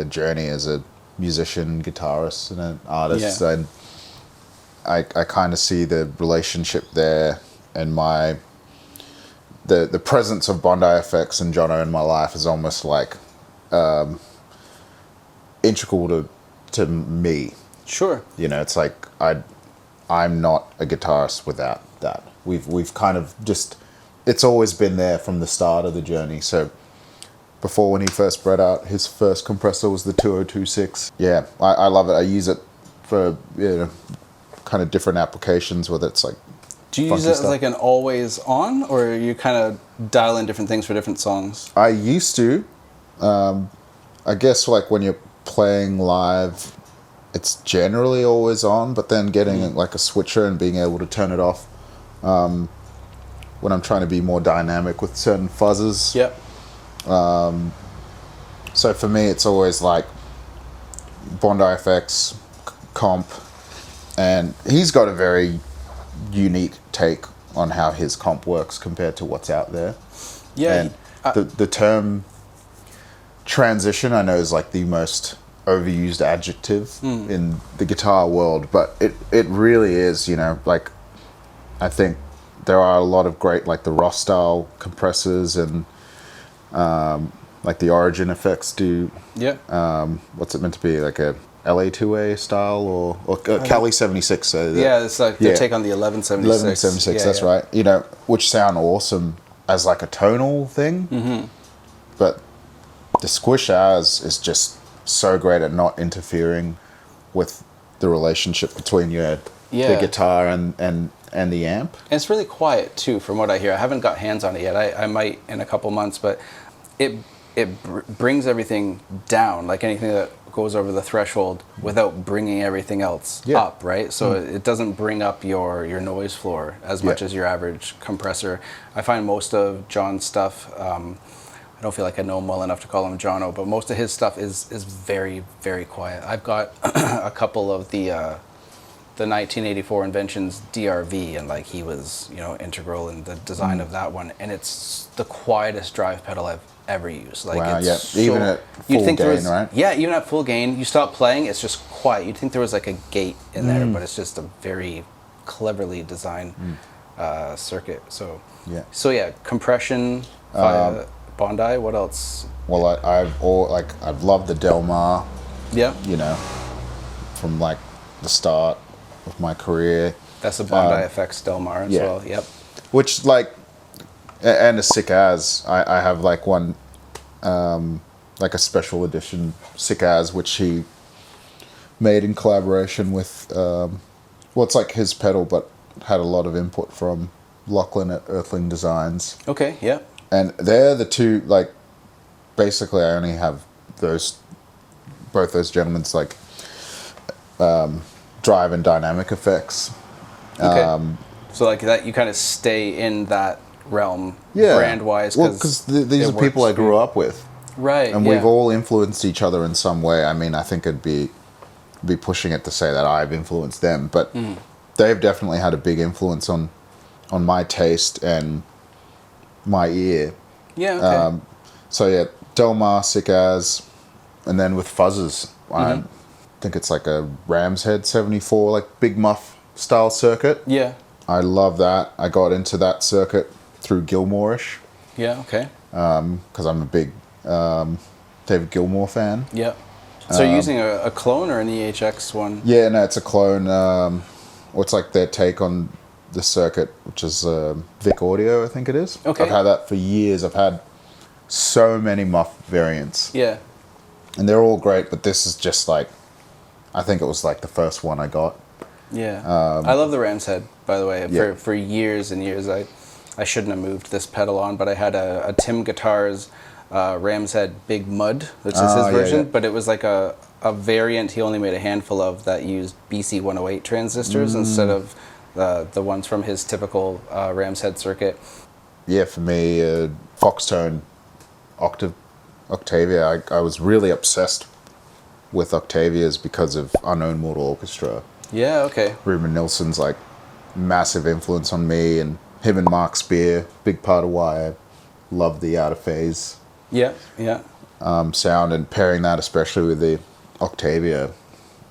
journey as a musician, guitarist, and an artist. Yeah. And I kind of see the relationship there, and the presence of Bondi FX and Jono in my life is almost like integral to me. Sure. It's like I'm not a guitarist without that. We've kind of just, it's always been there from the start of the journey. So before, when he first brought out his first compressor, was the 2026. Yeah, I love it. I use it for kind of different applications, whether it's like, do you use it as like an always on, or you kind of dial in different things for different songs? I used to. I guess like when you're playing live, it's generally always on, but then getting like a switcher and being able to turn it off when I'm trying to be more dynamic with certain fuzzes. Yep. So for me, it's always like Bondi FX, comp, and he's got a very unique take on how his comp works compared to what's out there. Yeah. And the term transition, I know, is like the most overused adjective in the guitar world, but it really is, like, I think there are a lot of great, like the Ross style compressors, and like the Origin effects do. Yeah. What's it meant to be, like a LA2A style or Cali 76? Yeah, it's like their take on the 1176. 1176, that's right. Which sound awesome as like a tonal thing, but the Squish Ours is just so great at not interfering with the relationship between the guitar and the amp. And it's really quiet too, from what I hear. I haven't got hands on it yet. I might in a couple months, but it brings everything down, like anything that goes over the threshold, without bringing everything else up, right? So it doesn't bring up your noise floor as much as your average compressor. I find most of John's stuff, I don't feel like I know him well enough to call him Jono, but most of his stuff is very, very quiet. I've got a couple of the 1984 Inventions DRV, and like he was integral in the design of that one, and it's the quietest drive pedal I've ever used. Like, wow, it's yeah, even at full gain, right? Yeah, even at full gain, you stop playing, it's just quiet. You'd think there was like a gate in there, but it's just a very cleverly designed circuit. So yeah, compression via Bondi. What else? Well, I've loved the Del Mar. Yeah. From like the start of my career. That's a Bondi FX Del Mar as well. Yep. Which and a Sick As. I have like one, like a special edition Sick As, which he made in collaboration with, it's like his pedal, but had a lot of input from Lachlan at Earthling Designs. Okay. Yeah. And they're the two, like, basically I only have both those gentlemen's, like, drive and dynamic effects. Okay. So, like, that you kind of stay in that realm, brand-wise. Well, because these are people I grew up with. Right, and we've all influenced each other in some way. I mean, I think it'd be pushing it to say that I've influenced them, but they've definitely had a big influence on my taste and my ear. Yeah, okay. So yeah, Del Mar, Sick As, and then with fuzzes, I think it's like a Ram's Head 74, like Big Muff style circuit. Yeah. I love that. I got into that circuit through Gilmore-ish. Yeah, okay. Because I'm a big David Gilmour fan. Yeah. So you're using a clone or an EHX one? Yeah, no, it's a clone. What's like their take on the circuit, which is Vic Audio, I think it is. Okay. I've had that for years. I've had so many muff variants. Yeah. And they're all great, but this is just like, I think it was like the first one I got. Yeah. I love the Ram's Head, by the way. Yeah. For years and years, I shouldn't have moved this pedal on, but I had a Tim Guitars Ram's Head Big Mud, which is his version, yeah. but it was like a variant he only made a handful of that used BC 108 transistors instead of the ones from his typical Ram's Head circuit. Yeah, for me, Foxtone Octavia, I was really obsessed with Octavias because of Unknown Mortal Orchestra. Yeah, okay. Ruben Nilsson's like massive influence on me, and him and Mark Spear, big part of why I love the Out of Phase Yeah, yeah. sound, and pairing that especially with the Octavia.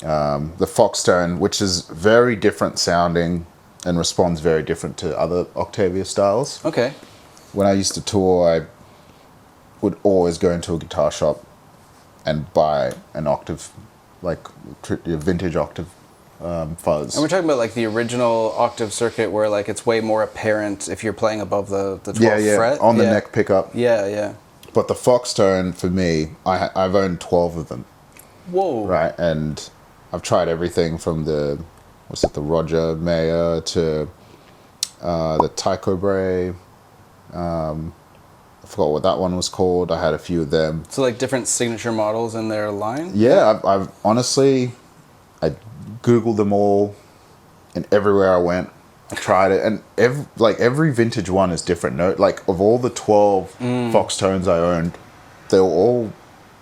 The Foxtone, which is very different sounding and responds very different to other Octavia styles. Okay. When I used to tour, I would always go into a guitar shop and buy an octave, like a vintage octave fuzz. And we're talking about like the original octave circuit where like it's way more apparent if you're playing above the 12th fret. On the neck pickup. Yeah, yeah. But the Foxtone, for me, I've owned 12 of them. Whoa. Right, and I've tried everything from the Roger Mayer to the Tycho Brahe. I forgot what that one was called. I had a few of them. So like different signature models in their line? Yeah, I've honestly, I Googled them all, and everywhere I went, I tried it, and every vintage one is different. No, like of all the 12 Foxtones I owned, they were all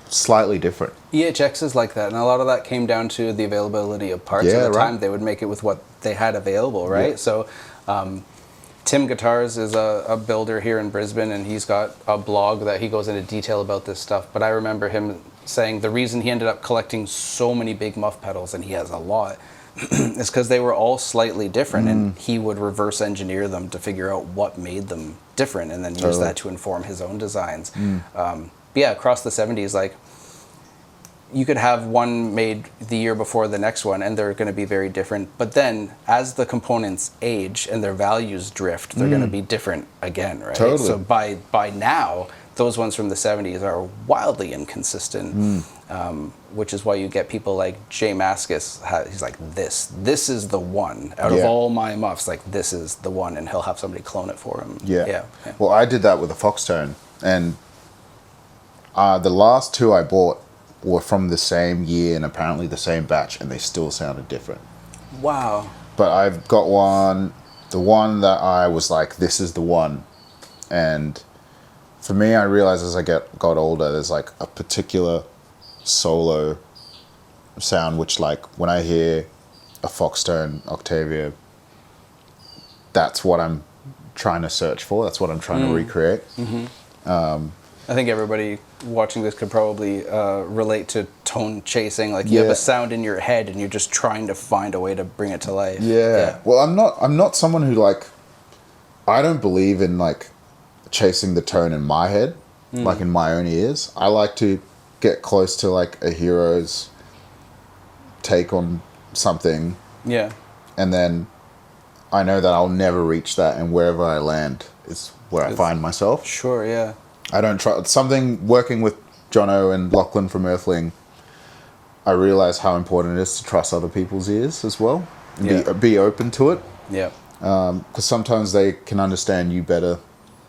slightly different. EHX is like that, and a lot of that came down to the availability of parts. Yeah, at the right. time, they would make it with what they had available, right? Yeah. So, Tim Guitars is a builder here in Brisbane, and he's got a blog that he goes into detail about this stuff. But I remember him saying the reason he ended up collecting so many big muff pedals, and he has a lot, is because they were all slightly different, and he would reverse engineer them to figure out what made them different, and then use that to inform his own designs. But yeah, across the 70s, like, you could have one made the year before the next one, and they're going to be very different. But then, as the components age and their values drift, they're going to be different again, right? Totally. So by now, those ones from the 70s are wildly inconsistent, which is why you get people like Jay Mascis. He's like, this is the one. Out of all my muffs, like, this is the one, and he'll have somebody clone it for him. Yeah. Well, I did that with a Foxtone, and the last two I bought were from the same year and apparently the same batch, and they still sounded different. Wow. But I've got the one that I was like, this is the one. And for me, I realized as I got older, there's like a particular solo sound, which like when I hear a Foxtone Octavia, that's what I'm trying to search for. That's what I'm trying to recreate. I think everybody watching this could probably relate to tone chasing. Like, you have a sound in your head and you're just trying to find a way to bring it to life. Yeah. Well, I'm not someone who like, I don't believe in like chasing the tone in my head, like in my own ears. I like to get close to like a hero's take on something. Yeah. And then I know that I'll never reach that, and wherever I land is where I find myself. Sure, yeah. I don't try something working with Jono and Lachlan from Earthling. I realize how important it is to trust other people's ears as well. And be open to it. Yeah. Because sometimes they can understand you better.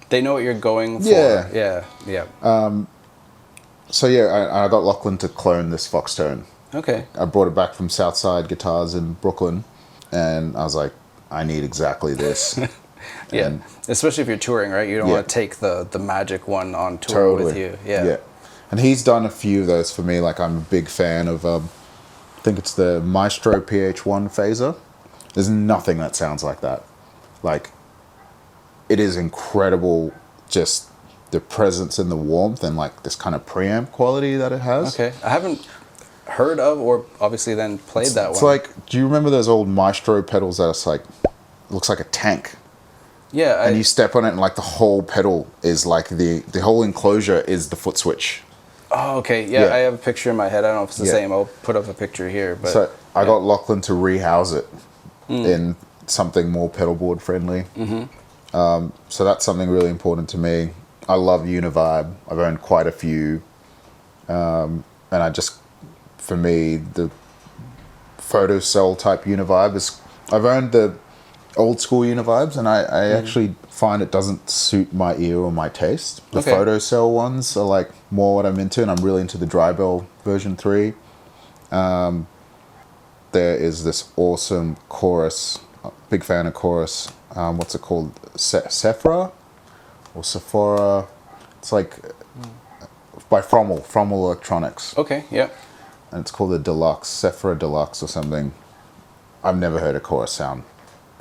They know what you're going for. Yeah. Yeah. So yeah, I got Lachlan to clone this Foxtone. Okay. I brought it back from Southside Guitars in Brooklyn, and I was like, I need exactly this. Yeah, and especially if you're touring, right? You don't want to take the magic one on tour with you. Yeah. And he's done a few of those for me. Like, I'm a big fan of, I think it's the Maestro PH1 phaser. There's nothing that sounds like that. Like, it is incredible, just the presence and the warmth and like this kind of preamp quality that it has. Okay, I haven't heard of or obviously then played that one. It's like, do you remember those old Maestro pedals that it's like, looks like a tank? Yeah. And you step on it and like the whole pedal is like the whole enclosure is the foot switch. Oh, okay. Yeah, Yeah. I have a picture in my head. I don't know if it's the Yeah. same. I'll put up a picture here. But So I got Lachlan to rehouse it in something more pedalboard friendly. So that's something really important to me. I love Univibe. I've owned quite a few. And I just, for me, the photocell type Univibe is, I've owned the old school Univibes, and I actually find it doesn't suit my ear or my taste. The Okay. photocell ones are like more what I'm into, and I'm really into the Drybell version 3. There is this awesome chorus, big fan of chorus. What's it called? Sephora or Sephora? It's like by Frommel Electronics, okay, yeah. and it's called the Deluxe, Sephora Deluxe or something. I've never heard a chorus sound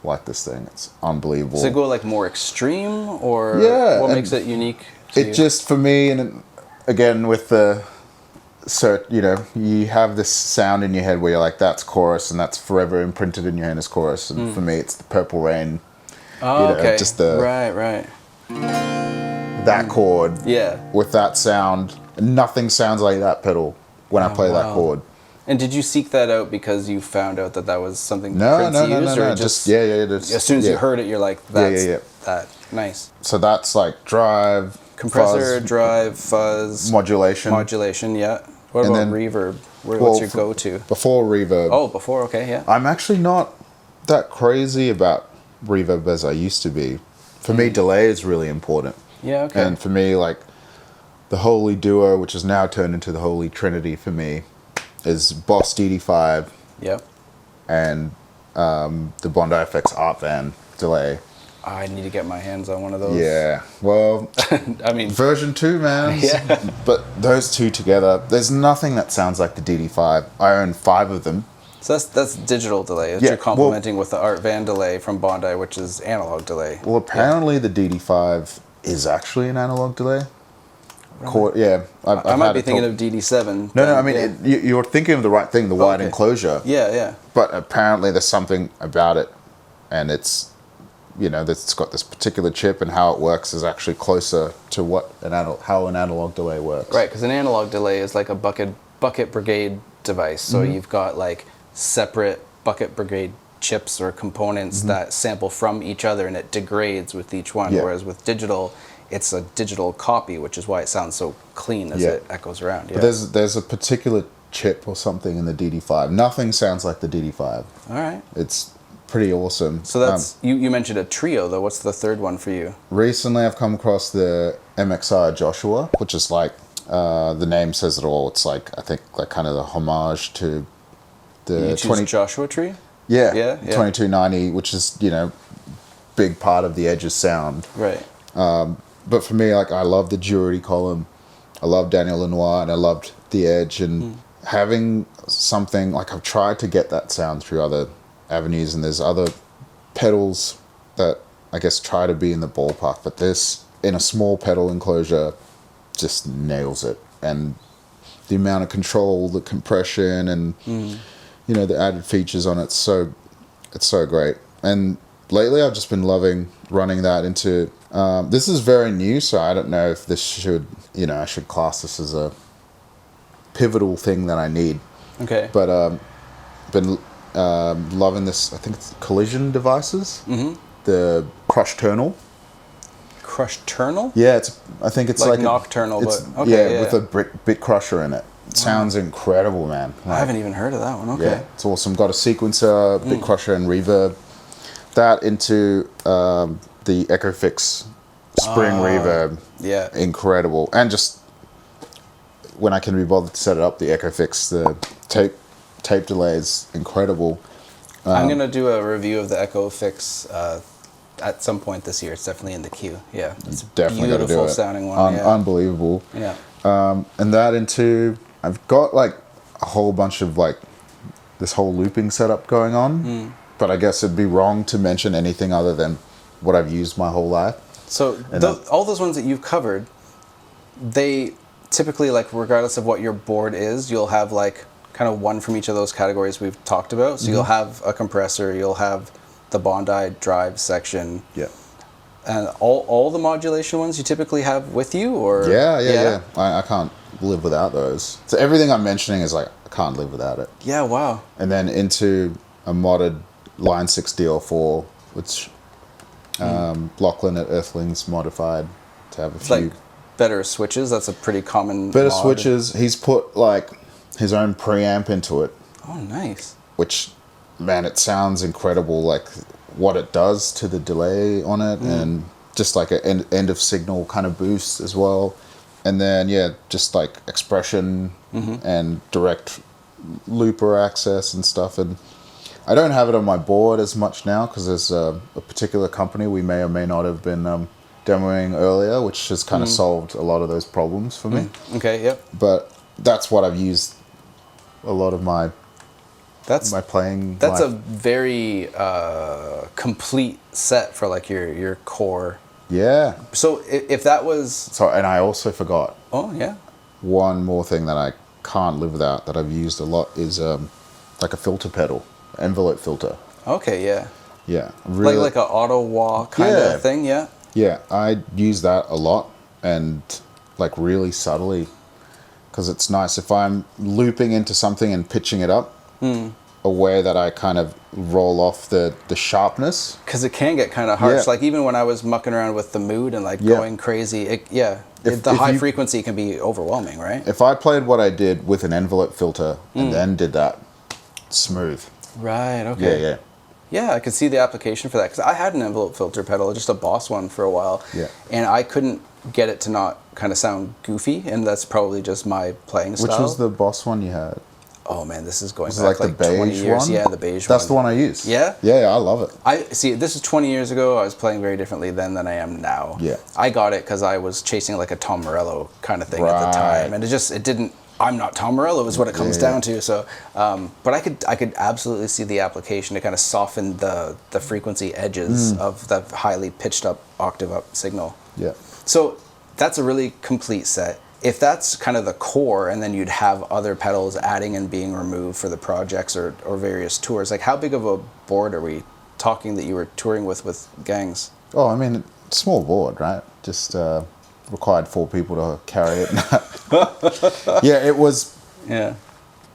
like this thing. It's unbelievable. Does it go like more extreme, or Yeah, what and makes it unique to It you? just, for me, and again with the cert, you know, you have this sound in your head where you're like, that's chorus, and that's forever imprinted in your head as chorus. And for me, it's the Purple Rain. Oh, you know, okay. just the- right. That chord Yeah. with that sound. Nothing sounds like that pedal when I play that wow. chord. And did you seek that out because you found out that was something No, Prince no, used, or just yeah. Just, as soon as yeah. you heard it, you're like, that's yeah. that. Nice. So that's like drive, Compressor, fuzz, drive, fuzz, modulation. modulation, yeah. What And about then- reverb? Well, What's your for- go-to? Before reverb. Oh, before, okay, yeah. I'm actually not that crazy about reverb as I used to be. For me, delay is really important. Yeah, okay. And for me, like, the Holy Duo, which has now turned into the Holy Trinity for me, is Boss DD5 Yep. and the Bondi FX Art Van delay. I need to get my hands on one of those. Yeah. Well, I mean, version 2, man. Yeah. But those two together, there's nothing that sounds like the DD5. I own 5 of them. so that's digital delay. Yeah, You're complementing with the Art Van delay from Bondi, which is analog delay. Well, apparently the DD5 is actually an analog delay. Yeah. I might be thinking of DD7. No, I then, mean, yeah. you're thinking of the right thing, the wide Okay. enclosure. Yeah. But apparently there's something about it, and it's, you know, it's got this particular chip, and how it works is actually closer to what how an analog delay works. Right, because an analog delay is like a bucket brigade device. So Mm-hmm. you've got like separate bucket brigade chips or components that sample from each other, and it degrades with each one. Mm-hmm. Yeah. Whereas with digital, it's a digital copy, which is why it sounds so clean as Yeah. it echoes around. Yeah. But there's a particular chip or something in the DD5. Nothing sounds like the DD5. All right. It's pretty awesome. So that's you mentioned a trio though. What's the third one for you? Recently, I've come across the MXR Joshua, which is like the name says it all. It's like, I think, like kind of the homage to the You choose Joshua Tree. Yeah, Yeah. 2290, which is, you know, big part of the Edge's sound. Right. But for me, like, I love the Duality column, I love Daniel Lanois, and I loved the Edge, and having something like, I've tried to get that sound through other avenues, and there's other pedals that I guess try to be in the ballpark, but this in a small pedal enclosure just nails it. And the amount of control, the compression, and you know, the added features on it, it's so great. And lately I've just been loving running that into this is very new, so I don't know if this should, you know, I should class this as a pivotal thing that I need. Okay. But been loving this, I think it's Collision Devices, the Crush Ternal. Crush Ternal? Yeah, I think it's Like like Nocturnal, it's, but okay, yeah. with a bit crusher in it. It sounds incredible, man. I haven't even heard of that one. Okay. Yeah, it's awesome. Got a sequencer, bit crusher, and reverb. That into the Echofix spring reverb. Yeah. Incredible. And just when I can be bothered to set it up, the Echofix, the tape delay is incredible. I'm gonna do a review of the Echo Fix at some point this year. It's definitely in the queue. Yeah, it's a Definitely got to do beautiful it. sounding one. Yeah. Unbelievable. Yeah. And that into, I've got like a whole bunch of like this whole looping setup going on, but I guess it'd be wrong to mention anything other than what I've used my whole life. So all those ones that you've covered, they typically, like, regardless of what your board is, you'll have like kind of one from each of those categories we've talked about. So you'll have a compressor, you'll have the Bondi drive section, Yeah. and all the modulation ones you typically have with you, or Yeah. I can't live without those. So everything I'm mentioning is like, I can't live without it. Yeah, wow. And then into a modded Line 6 DL4, which Lachlan at Earthlings modified to have a few Like better switches. That's a pretty common better mod. switches. He's put like his own preamp into it, Oh, nice. which, man, it sounds incredible. Like what it does to the delay on it, and just like an end of signal kind of boost as well. And then just like expression and direct looper access and stuff. And I don't have it on my board as much now because there's a particular company we may or may not have been demoing earlier, which has kind of solved a lot of those problems for me. Okay, yep. But that's what I've used a lot of my playing. That's life. a very complete set for like your core. Yeah. So if that was, So, and I also forgot oh yeah, one more thing that I can't live without that I've used a lot is like a filter pedal, envelope filter. okay, yeah, Yeah. Really, like an auto wah kind Yeah. of thing, yeah. yeah, I use that a lot and like really subtly because it's nice if I'm looping into something and pitching it up a way that I kind of roll off the sharpness. Because it can get kind of harsh. Yeah. Like even when I was mucking around with the mood and like Yeah. going crazy, If- the if high you- frequency can be overwhelming, right? If I played what I did with an envelope filter and then did that, smooth. Right. Okay. Yeah. Yeah, I could see the application for that because I had an envelope filter pedal, just a Boss one for a while, Yeah. and I couldn't get it to not kind of sound goofy, and that's probably just my playing style. Which was the Boss one you had? Oh man, this is going Was it back like the 20 beige years. one? Yeah, the beige That's one. the one I use. Yeah? Yeah, I love it. I see. This is 20 years ago. I was playing very differently then than I am now. Yeah. I got it because I was chasing like a Tom Morello kind of thing at the Right. time, and it didn't. I'm not Tom Morello is what it comes Yeah. down to. So, but I could absolutely see the application to kind of soften the frequency edges of the highly pitched up octave up signal. Yeah. So that's a really complete set. If that's kind of the core, and then you'd have other pedals adding and being removed for the projects or various tours, like how big of a board are we talking that you were touring with gangs? Oh, I mean, small board, right? Just required 4 people to carry it. Yeah, it was. Yeah.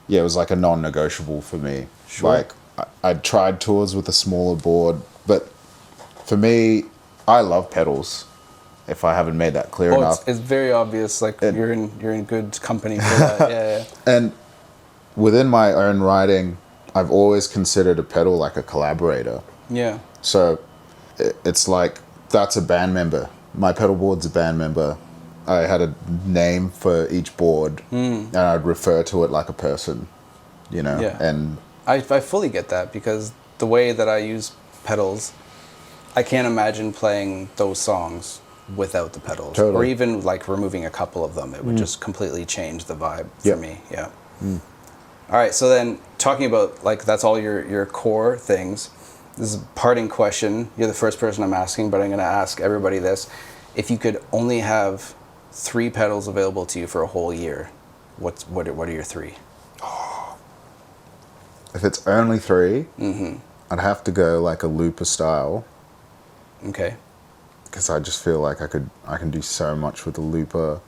Yeah, it was like a non-negotiable for me. Sure. Like I'd tried tours with a smaller board, but for me, I love pedals. If I haven't made that clear Oh, enough. it's very obvious. Like you're in good company for that. Yeah. And within my own writing, I've always considered a pedal like a collaborator. Yeah. So it's like that's a band member. My pedal board's a band member. I had a name for each board, and I'd refer to it like a person, you know. Yeah. And I fully get that because the way that I use pedals, I can't imagine playing those songs without the pedals, or Totally. even like removing a couple of them. It would just completely change the vibe for Yep. me. Yeah. All right. So then, talking about like that's all your core things. This is a parting question. You're the first person I'm asking, but I'm going to ask everybody this: if you could only have 3 pedals available to you for a whole year, what are your 3? if it's only 3, I'd have to go like a looper style Okay. because I just feel like I can do so much with a looper.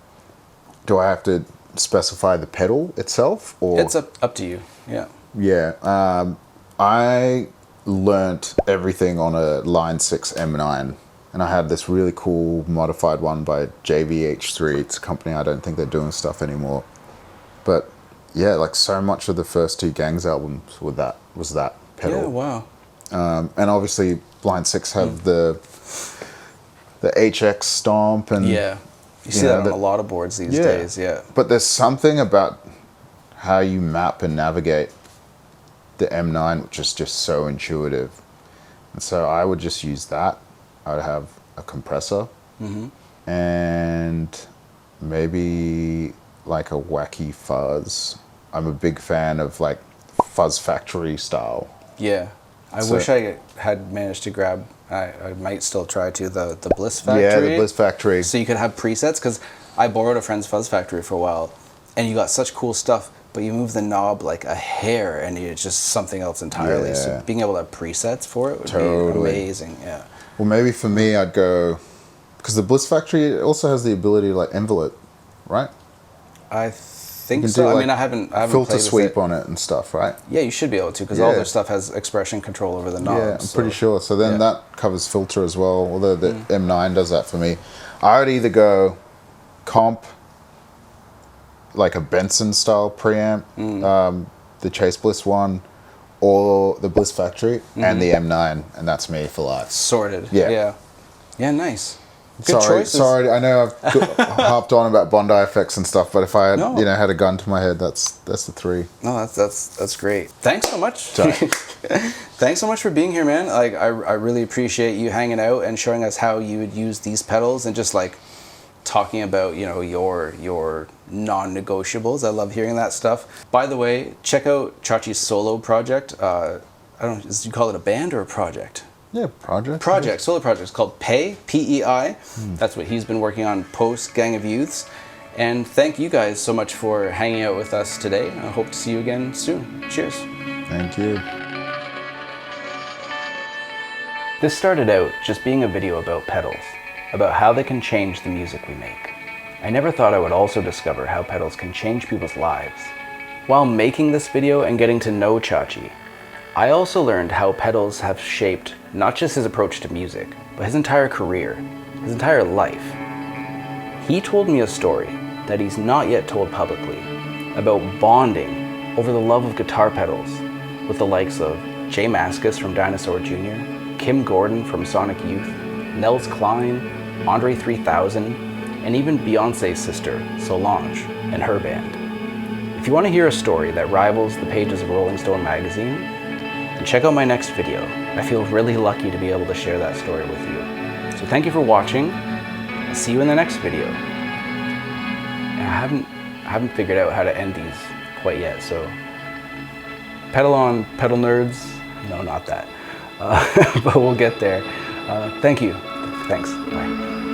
Do I have to specify the pedal itself, or It's up to you. Yeah. Yeah, I learnt everything on a Line 6 M9, and I had this really cool modified one by JVH3. It's a company, I don't think they're doing stuff anymore. But yeah, like so much of the first 2 Gangs albums was that pedal. Yeah. Wow. And obviously Line 6 have the HX stomp and Yeah. You see know, that on but- a lot of boards these Yeah. days, yeah. But there's something about how you map and navigate the M9 which is just so intuitive. And so I would just use that. I would have a compressor and maybe like a wacky fuzz. I'm a big fan of like Fuzz Factory style. Yeah. I So- wish I had managed to grab, I might still try to, the Bliss Factory. Yeah, the Bliss Factory. So you could have presets, because I borrowed a friend's Fuzz Factory for a while, and you got such cool stuff, but you move the knob like a hair, and it's just something else entirely. So Yeah. being able to have presets for it would Totally. be amazing, yeah. Well, maybe for me, I'd go because the Bliss Factory also has the ability to like envelope, right? I think You can so. do, I like, mean, I haven't filter played with sweep it. on it and stuff, right? Yeah, you should be able to, because all Yeah. their stuff has expression control over the knobs. Yeah, I'm pretty sure. So then yeah. that covers filter as well, although the M9 does that for me. I would either go comp, like a Benson style preamp, the Chase Bliss one, or the Bliss Factory, and the M9, and that's me for life. Sorted. Yeah. Yeah. Yeah, nice. Good Sorry, choices. sorry. I know I've harped on about Bondi effects and stuff, but if I had, No. had a gun to my head, that's the three. No, that's great. Thanks so much. Sorry. Thanks so much for being here, man. Like, I really appreciate you hanging out and showing us how you would use these pedals and just like talking about, your non-negotiables. I love hearing that stuff. By the way, check out Chachi's solo project. I don't know, do you call it a band or a project? Yeah, project. Solo project. It's called Pei, P-E-I. That's what he's been working on post Gang of Youths. And thank you guys so much for hanging out with us today. I hope to see you again soon. Cheers. Thank you. This started out just being a video about pedals, about how they can change the music we make. I never thought I would also discover how pedals can change people's lives. While making this video and getting to know Chachi, I also learned how pedals have shaped not just his approach to music, but his entire career, his entire life. He told me a story that he's not yet told publicly about bonding over the love of guitar pedals with the likes of Jay Mascis from Dinosaur Jr., Kim Gordon from Sonic Youth, Nels Cline, Andre 3000, and even Beyonce's sister, Solange, and her band. If you want to hear a story that rivals the pages of Rolling Stone magazine, then check out my next video. I feel really lucky to be able to share that story with you. So thank you for watching. I'll see you in the next video. And I haven't figured out how to end these quite yet, so pedal on, pedal nerds. No, not that. But we'll get there. Thank you. Thanks. Bye.